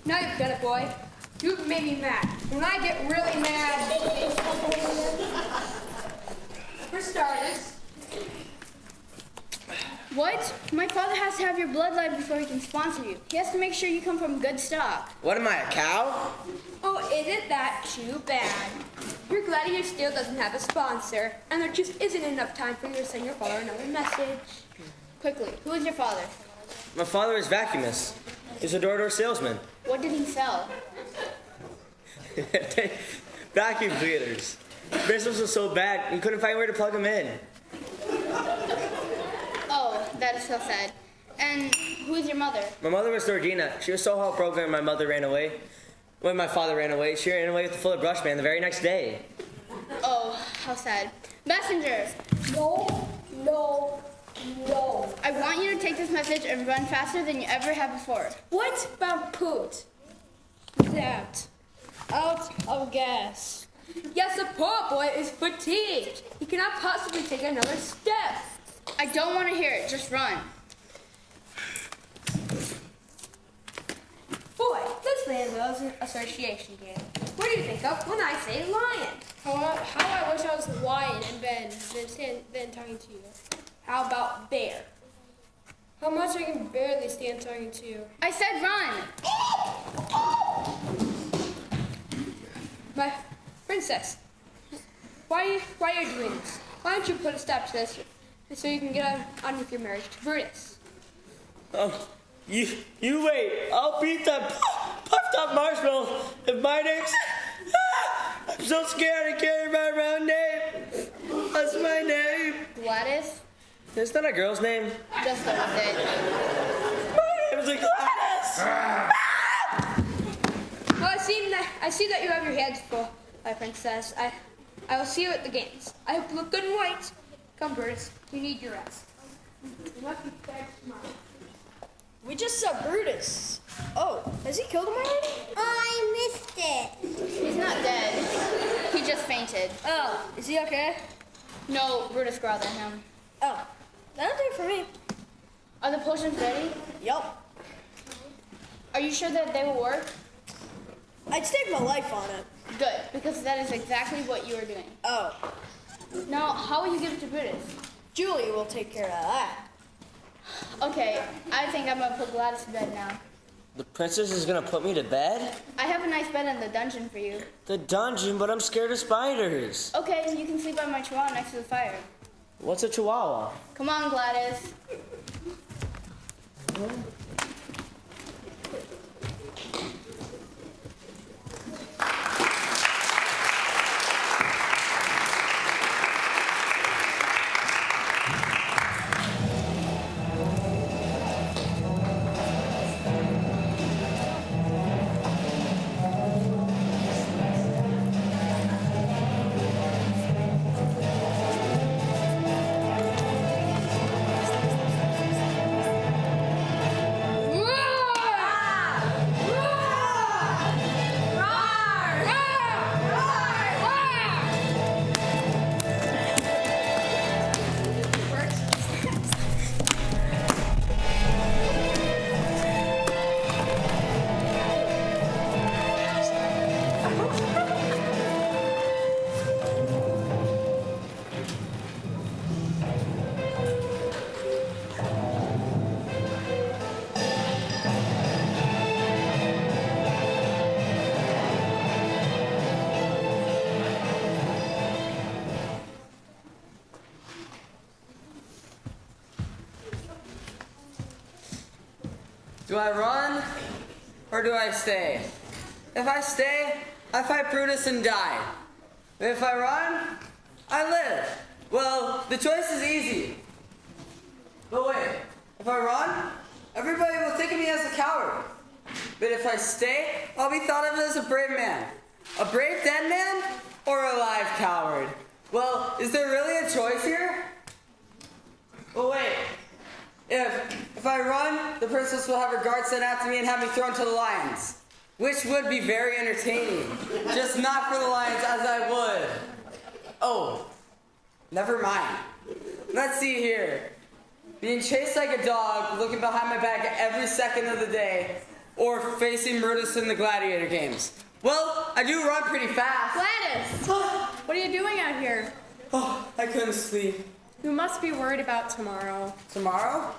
Now you've done it, boy. You've made me mad. When I get really mad... For starters... What? My father has to have your bloodline before he can sponsor you. He has to make sure you come from good stock. What am I, a cow? Oh, isn't that too bad? Your gladiator still doesn't have a sponsor, and there just isn't enough time for you to send your father another message. Quickly, who is your father? My father is vacuumist. He's a door-to-door salesman. What did he sell? Vacuum cleaners. Business was so bad, he couldn't find where to plug them in. Oh, that is so sad. And who is your mother? My mother was Georgina. She was so heartbroken when my mother ran away. When my father ran away, she ran away with the Fuller Brush Man the very next day. Oh, how sad. Messengers! No, no, no. I want you to take this message and run faster than you ever have before. What about put that out of gas? Yes, the poor boy is fatigued. He cannot possibly take another step. I don't want to hear it. Just run. Boy, let's play a little association game. What do you think of when I say lion? How I wish I was a lion and Ben talking to you. How about bear? How much I can barely stand talking to you. I said run. My princess, why are you doing this? Why don't you put a stop to this so you can get on with your marriage to Brutus? Oh, you wait. I'll beat that puffed up marshmallow if my name's... I'm so scared I can't remember my own name. What's my name? Gladys? Is that a girl's name? Just go with it. My name's Gladys! Well, I see that you have your hands full, my princess. I will see you at the games. I hope you look good and white. Come, Brutus. You need your rest. You must be back tomorrow. We just saw Brutus. Oh, has he killed him already? Oh, I missed it. He's not dead. He just fainted. did. Oh, is he okay? No, Brutus growled at him. Oh, that'll do it for me. Are the potions ready? Yup. Are you sure that they will work? I'd stake my life on it. Good, because that is exactly what you are doing. Oh, Now, how will you give it to Brutus? Julie will take care of that. Okay, I think I'm gonna put Gladys to bed now. The princess is gonna put me to bed? I have a nice bed in the dungeon for you. The dungeon, but I'm scared of spiders. Okay, you can sleep on my chihuahua next to the fire. What's a chihuahua? Come on, Gladys. Do I run or do I stay? If I stay, I fight Brutus and die. If I run, I live. Well, the choice is easy. But wait, if I run, everybody will think of me as a coward. But if I stay, I'll be thought of as a brave man. A brave dead man or a live coward? Well, is there really a choice here? But wait, if I run, the princess will have her guards sent after me and have me thrown to the lions. Which would be very entertaining. Just not for the lions as I would. Oh, never mind. Let's see here. Being chased like a dog, looking behind my back every second of the day, or facing Brutus in the Gladiator games. Well, I do run pretty fast. Gladys! What are you doing out here? Oh, I couldn't sleep. You must be worried about tomorrow. Tomorrow?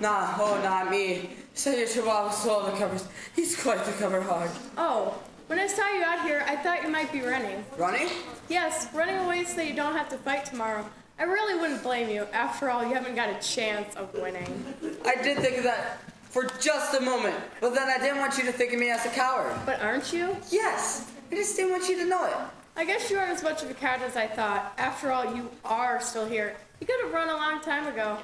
Nah, oh, not me. Say your chihuahua stole the covers. He's quite the cover hog. Oh, when I saw you out here, I thought you might be running. Running? Yes, running away so that you don't have to fight tomorrow. I really wouldn't blame you. After all, you haven't got a chance of winning. I did think of that for just a moment, but then I didn't want you to think of me as a coward. But aren't you? Yes, I just didn't want you to know it. I guess you aren't as much of a coward as I thought. After all, you are still here. You could have run a long time ago.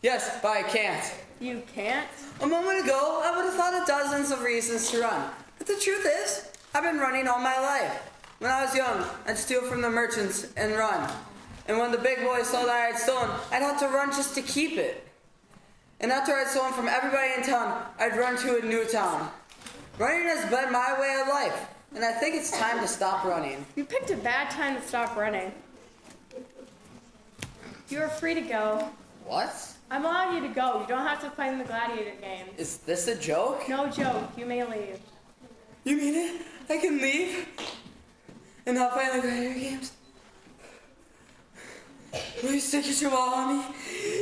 Yes, but I can't. You can't? A moment ago, I would have thought of dozens of reasons to run. But the truth is, I've been running all my life. When I was young, I'd steal from the merchants and run. And when the big boys saw that I had stolen, I'd have to run just to keep it. And after I'd stolen from everybody in town, I'd run to a new town. Running has been my way of life, and I think it's time to stop running. You picked a bad time to stop running. You are free to go. What? I'm allowing you to go. You don't have to fight in the gladiator games. Is this a joke? No joke. You may leave. You mean it? I can leave? And not fight in the gladiator games? Will you stick your chihuahua on me?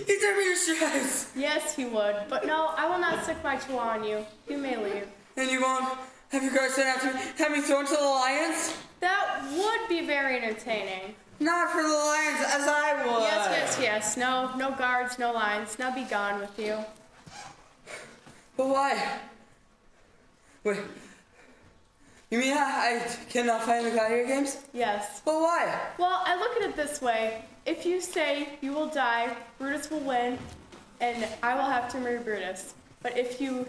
He tore me your stripes. Yes, he would. But no, I will not stick my chihuahua on you. You may leave. And you won't have your guards sent after me? Have me thrown to the lions? That would be very entertaining. Not for the lions, as I would. Yes. No guards, no lines. Now be gone with you. But why? Wait. You mean I cannot fight in the gladiator games? Yes. But why? Well, I look at it this way. If you say you will die, Brutus will win, and I will have to marry Brutus. But if you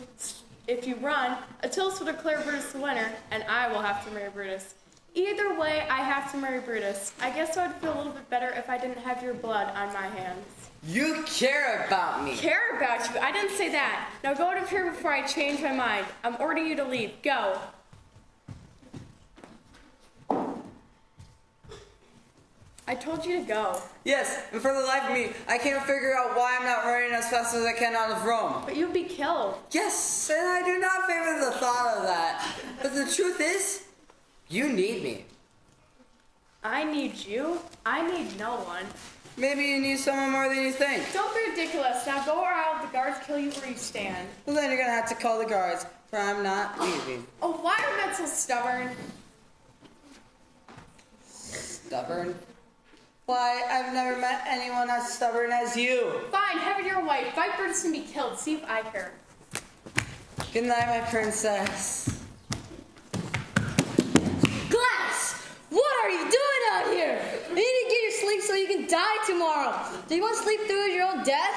run, Attilus will declare Brutus the winner, and I will have to marry Brutus. Either way, I have to marry Brutus. I guess I would feel a little bit better if I didn't have your blood on my hands. You care about me. Care about you? I didn't say that. Now go out of here before I change my mind. I'm ordering you to leave. Go. I told you to go. Yes, and for the life of me, I can't figure out why I'm not running as fast as I can out of Rome. But you'd be killed. Yes, and I do not favor the thought of that. But the truth is, you need me. I need you. I need no one. Maybe you need someone more than you think. Don't be ridiculous. Now go or I'll have the guards kill you where you stand. Well, then you're gonna have to call the guards, for I'm not leaving. Oh, why are men so stubborn? Stubborn? Why, I've never met anyone as stubborn as you. Fine, have it your way. Fight Brutus and be killed. See if I care. Good night, my princess. Glass! What are you doing out here? You need to get your sleep so you can die tomorrow. Do you want to sleep through your own death?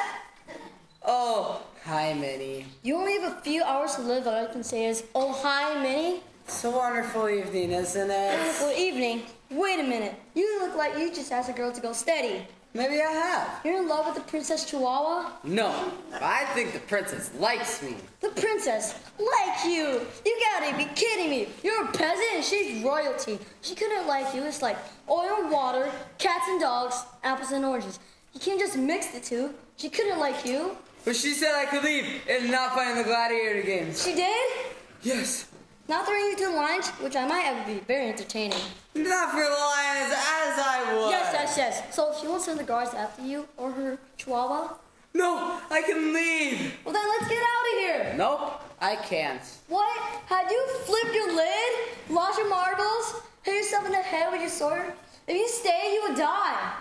Oh, hi, Minnie. You only have a few hours to live. All I can say is, oh, hi, Minnie. It's a wonderful evening, isn't it? Wonderful evening. Wait a minute. You look like you just asked a girl to go steady. Maybe I have. You're in love with the Princess Chihuahua? No, but I think the princess likes me. The princess? Like you? You gotta be kidding me. You're a peasant and she's royalty. She couldn't like you. It's like oil and water, cats and dogs, apples and oranges. You can't just mix the two. She couldn't like you. But she said I could leave and not fight in the gladiator games. She did? Yes. Not throwing you to the lions, which I might have be very entertaining. Not for the lions, as I would. Yes. So if she won't send the guards after you or her chihuahua? No, I can leave. Well then let's get out of here. Nope, I can't. What? Had you flipped your lid? Lost your marbles? Hit yourself in the head with your sword? If you stay, you would die.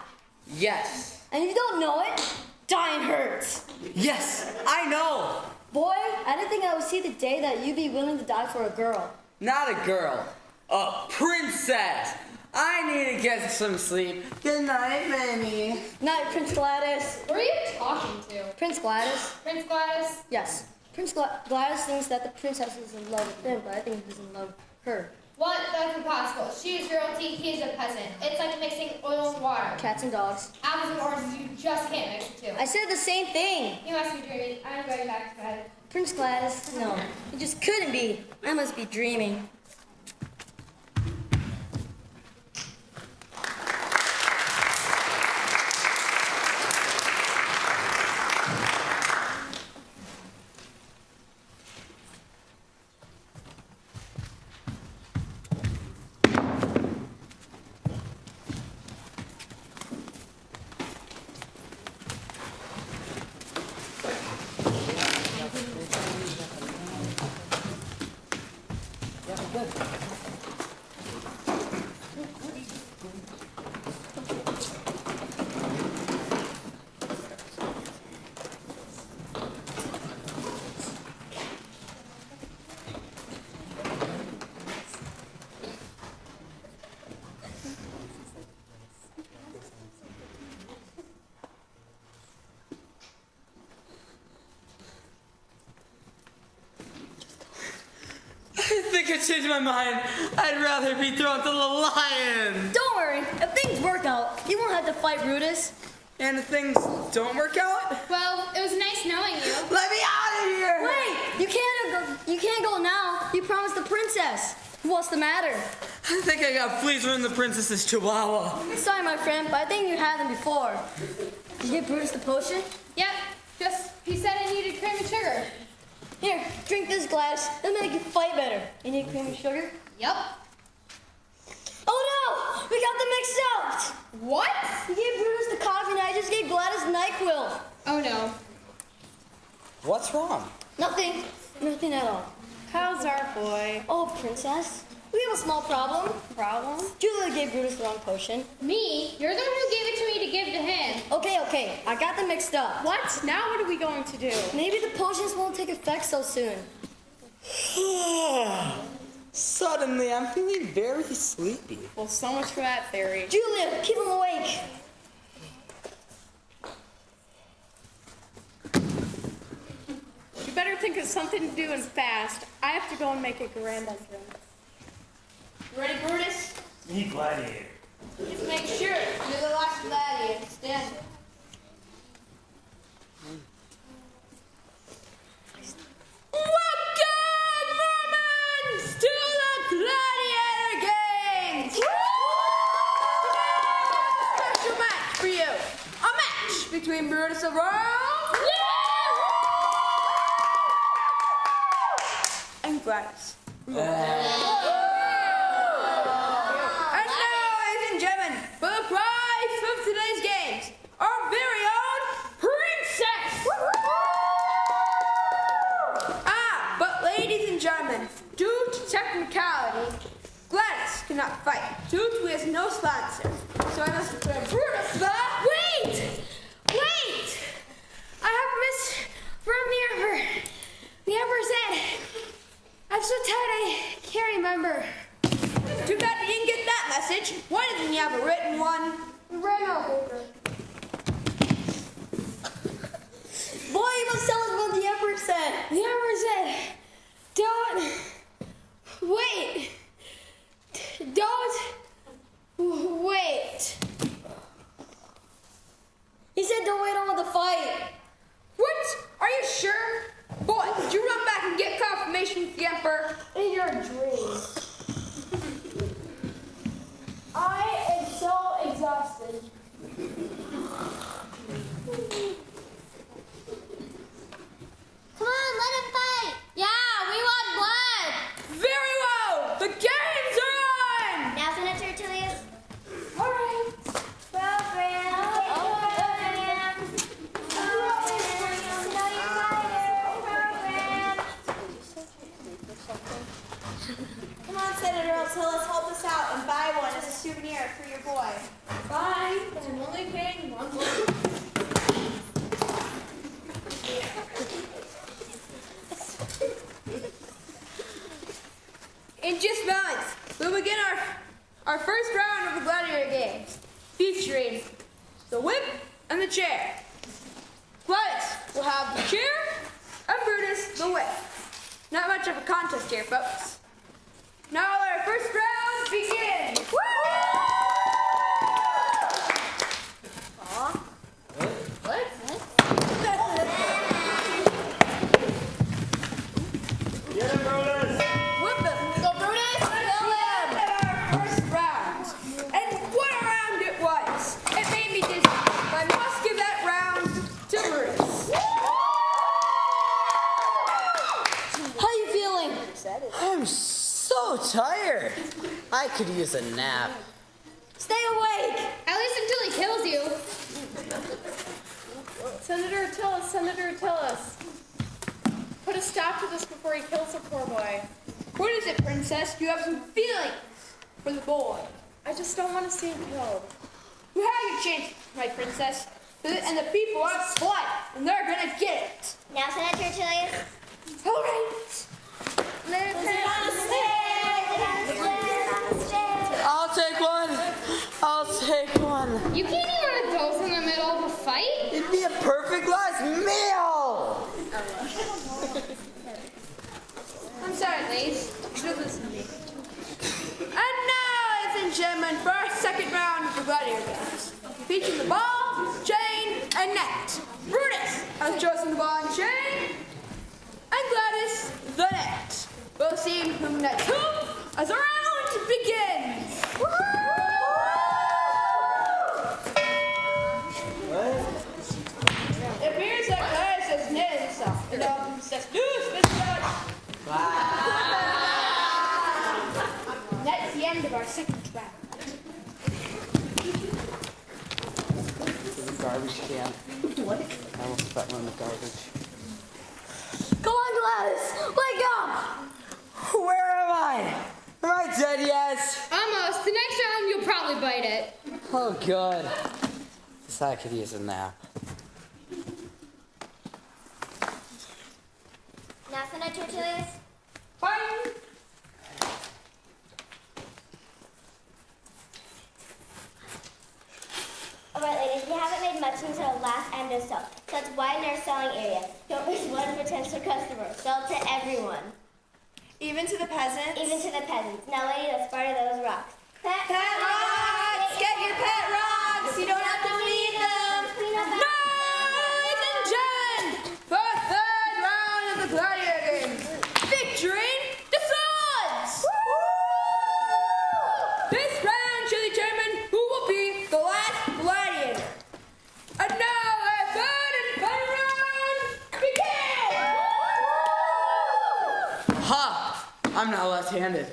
Yes. And if you don't know it, dying hurts. Yes, I know. Boy, I didn't think I would see the day that you'd be willing to die for a girl. Not a girl, a princess. I need to get some sleep. Good night, Minnie. Night, Prince Gladys. Who are you talking to? Prince Gladys? Prince Gladys? Yes. Prince Gladys thinks that the princess is in love with him, but I think he's in love with her. What? That's impossible. She is royalty, he is a peasant. It's like mixing oil and water. Cats and dogs. Apples and oranges, you just can't mix the two. I said the same thing. You must be dreaming. I'm going back to bed. Prince Gladys? No. It just couldn't be. I must be dreaming. I think I changed my mind. I'd rather be thrown to the lion. Don't worry. If things work out, you won't have to fight Brutus. And if things don't work out, Well, it was nice knowing you. let me out of here. Wait! You can't go now. You promised the princess. What's the matter? I think I got fleas from the princess's chihuahua. Sorry, my friend, but I think you had them before. Did you get Brutus the potion? Yep. He said I needed cream and sugar. Here, drink this glass. It'll make you fight better. You need cream and sugar? Yep. Oh no! We got them mixed up! What? You gave Brutus the coffee and I just gave Gladys NyQuil. Oh no. What's wrong? Nothing. Nothing at all. How's our boy? Oh, princess. We have a small problem. Julia gave Brutus the wrong potion. Me? You're the one who gave it to me to give to him. Okay. I got them mixed up. What? Now what are we going to do? Maybe the potions won't take effect so soon. Suddenly, I'm feeling very sleepy. Well, so much for that theory. Julia, keep him awake. You better think of something to do and fast. I have to go and make a grand entrance. You ready, Brutus? Me gladiator. Just make sure you're the last gladiator standing. Welcome, Romans, to the Gladiator Games! between Brutus of Rome and Gladys. And now, ladies and gentlemen, for the prize of today's games, our very own princess. But ladies and gentlemen, due to technicality, Gladys cannot fight due to his no sponsor. So I must declare Brutus the... Wait! I have a message from the Emperor. The Emperor said, I'm so tired I can't remember. Too bad you didn't get that message. Why didn't you have a written one? Right now, Boy, you must tell us what the Emperor said. The Emperor said, don't wait. He said don't wait on the fight. What? Are you sure? Boy, did you run back and get confirmation from the Emperor? In your dreams. I am so exhausted. Come on, let him fight. Yeah, we want blood. Very well. The games are on. Now, Senator Tertullius. All right. Program. Come on, Senator Altillus, help us out and buy one as a souvenir for your boy. Fine. I'm only paying one. In just moments, we'll begin our first round of the Gladiator games, featuring the whip and the chair. Gladys will have the chair, and Brutus the whip. Not much of a contest here, folks. Now our first round begins. Get him, Brutus! Whip him. Go Brutus! Kill him! Our first round. And what a round it was. It made me dizzy. But I must give that round to Brutus. How you feeling? I'm so tired. I could use a nap. Stay awake. At least until he kills you. Senator Attillus. Put a stop to this before he kills the poor boy. What is it, Princess? You have some feelings for the boy. I just don't want to see him killed. You have your chance, my princess. And the people are blood, and they're gonna get it. Now, Senator Tertullius. All right. I'll take one. You can't even let those in the middle of a fight. It'd be a perfect last meal. I'm sorry, ladies. You should listen to me. And now, ladies and gentlemen, for our second round of the Gladiator games, featuring the ball, chain, and net. Brutus has chosen the ball and chain, and Gladys the net. We'll see who nets who as the round begins. It appears that Gladys has netted himself, and now says, "Deuce, Mr. That's the end of our second round. Garbage can. What? I almost put one in the garbage. Come on, Gladys. Wake up. Where am I? Am I dead yet? Almost. The next round, you'll probably bite it. Oh, good. Guess I could use a nap. Now, Senator Tertullius. Fine. Alright, ladies, we haven't made much until the last end of sale. So let's widen our selling area. Don't miss one potential customer. Sell to everyone. Even to the peasants? Even to the peasants. Now, lady, let's barter those rocks. Pet rocks! Get your pet rocks! You don't have to feed them! Ladies and gentlemen, for the third round of the Gladiator games, featuring the swords. This round shall determine who will be the last gladiator. And now, not left-handed.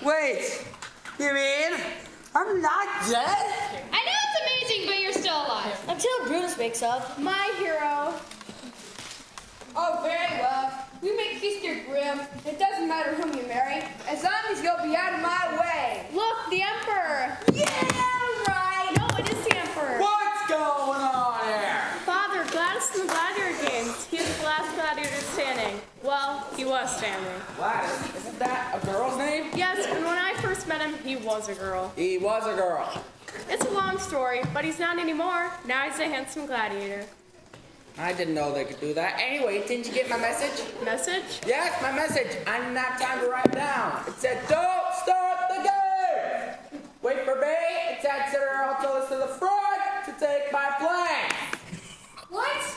Wait, you mean I'm not dead? I know it's amazing, but you're still alive. Until Brutus wakes up. My hero. Oh, very well. We make feast your grim. It doesn't matter whom you marry, as long as you'll be out of my way. Look, the Emperor. Yeah, right. No, it is the Emperor. What's going on here? Father, Gladys in the Gladiator games. He is the last gladiator standing. Well, he was standing. Gladys, isn't that a girl's name? Yes, and when I first met him, he was a girl. He was a girl. It's a long story, but he's not anymore. Now he's a handsome gladiator. I didn't know they could do that. Anyway, didn't you get my message? Message? Yes, my message. I didn't have time to write it down. It said, don't start the game. Wait for me. It said, sir, I'll tell us to the front to take my flank. What?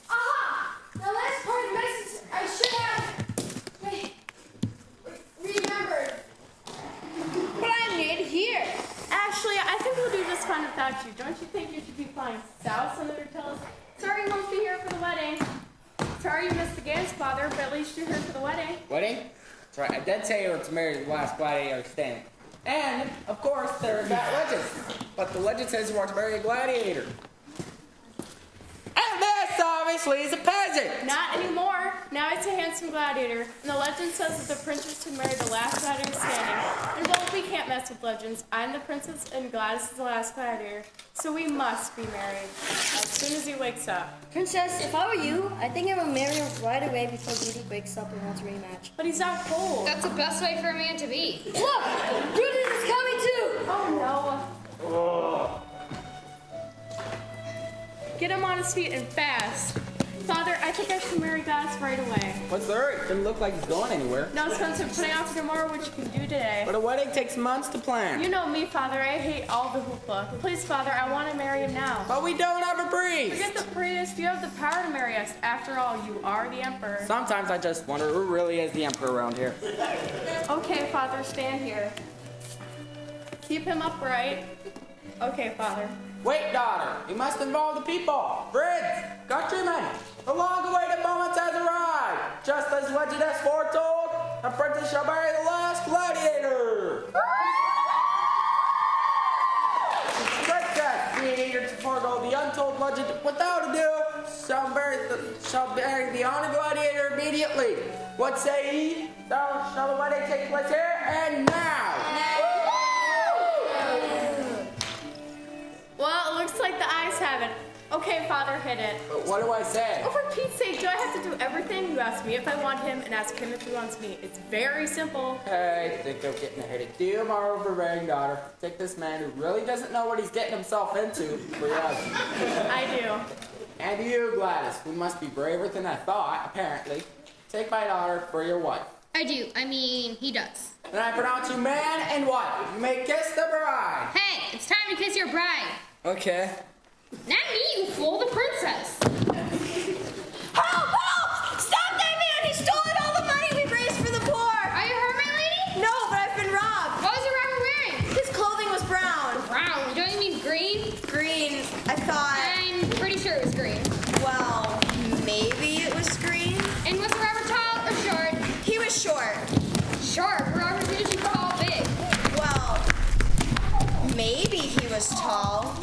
Aha! The last part of the message I should have remembered. But I need here. Actually, I think we'll do just fine without you. Don't you think you should be flying south, Senator Tillis? Sorry you won't be here for the wedding. Sorry you missed the games, Father, but at least you're here for the wedding. Wedding? That's right. I did say you were to marry the last gladiator standing. And, of course, there are that legend. But the legend says you are to marry a gladiator. And this, obviously, is a peasant. Not anymore. Now it's a handsome gladiator. And the legend says that the princess should marry the last gladiator standing. And well, we can't mess with legends. I'm the princess and Gladys is the last gladiator. So we must be married as soon as he wakes up. Princess, if I were you, I think I would marry him right away before Brutus wakes up and wants a rematch. But he's not cold. That's the best way for a man to be. Look! Brutus is coming too! Oh no. Get him on his feet and fast. Father, I think I should marry Gladys right away. What's the hurry? Doesn't look like he's going anywhere. No, Spencer, putting off for tomorrow what you can do today. But a wedding takes months to plan. You know me, Father. I hate all the hoopla. Please, Father, I want to marry him now. But we don't have a priest. Forget the priest. You have the power to marry us. After all, you are the emperor. Sometimes I just wonder who really is the emperor around here. Okay, Father, stand here. Keep him upright. Okay, Father. Wait, daughter. You must involve the people. Friends, countrymen, the long-awaited moment has arrived. Just as legend has foretold, the princess shall marry the last gladiator. Princess, being eager to forego the untold legend without ado, shall marry the honored gladiator immediately. What say ye? Shall the wedding take place here and now? Well, it looks like the eyes have it. Okay, Father, hit it. But what do I say? Oh, for Pete's sake, do I have to do everything? You ask me if I want him, and ask him if he wants me. It's very simple. Hey, think I'm getting ahead of you, my overbearing daughter. Take this man who really doesn't know what he's getting himself into for your husband. I do. And you, Gladys, who must be braver than I thought, apparently. Take my daughter for your wife. I do. I mean, he does. Then I pronounce you man and wife. You may kiss the bride. Hey, it's time to kiss your bride. Okay. Not me, you fool, the princess. Help! Help! Stop that man! He's stolen all the money we've raised for the poor! Are you hurt, my lady? No, but I've been robbed. What was the robber wearing? His clothing was brown. Brown. Don't you mean green? Green. I thought, I'm pretty sure it was green. well, maybe it was green. And was the robber tall or short? He was short. Short. Robbers usually tall, big. Well, maybe he was tall.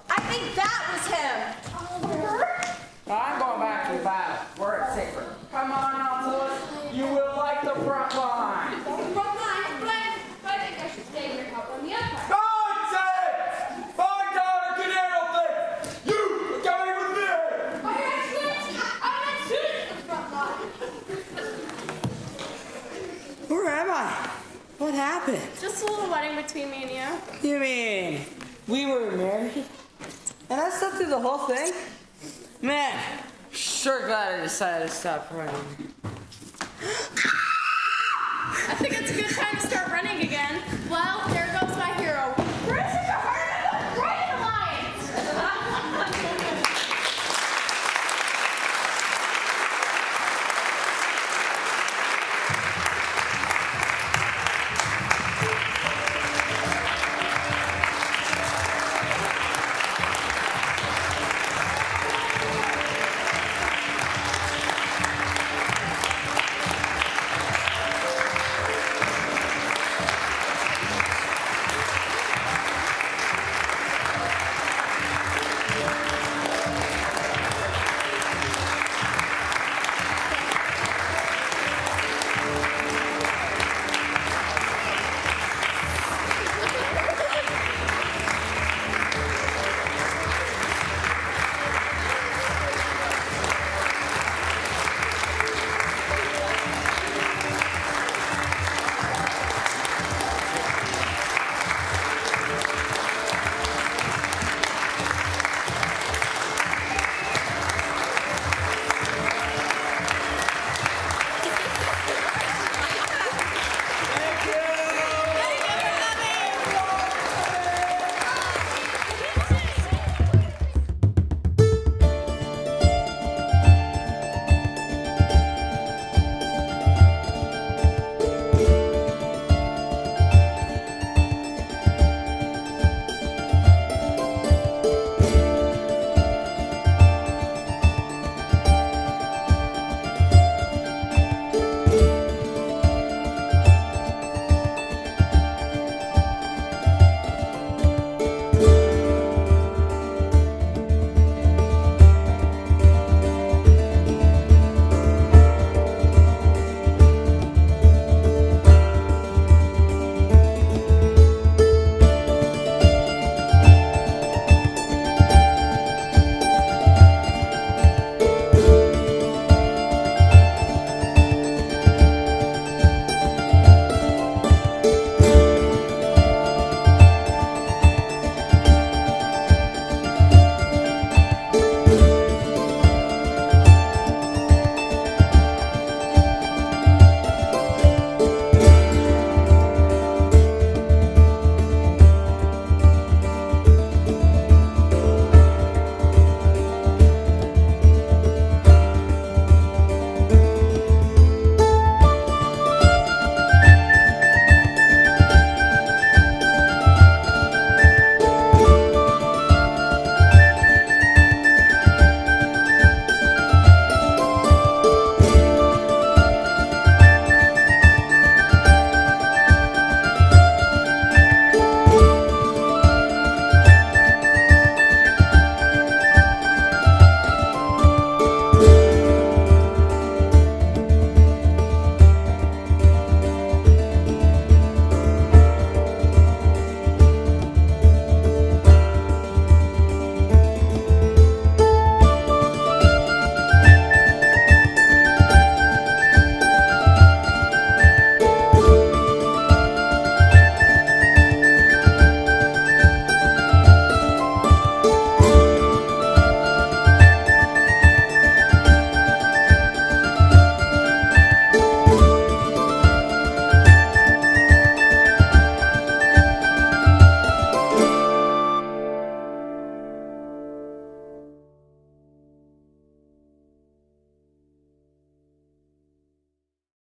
I think that was him. Well, I'm going back to the battle, where it's safer. Come on, Nautilus. You will like the front line. Front line, Glenn. I think I should stay here and help on the empire. Nonsense! My daughter can handle things. You are coming with me. My Excellency, I'm not suited for the front line. Where am I? What happened? Just a little wedding between me and you. You mean we were married? And I slept through the whole thing? Man, sure glad I decided to stop running. I think it's a good time to start running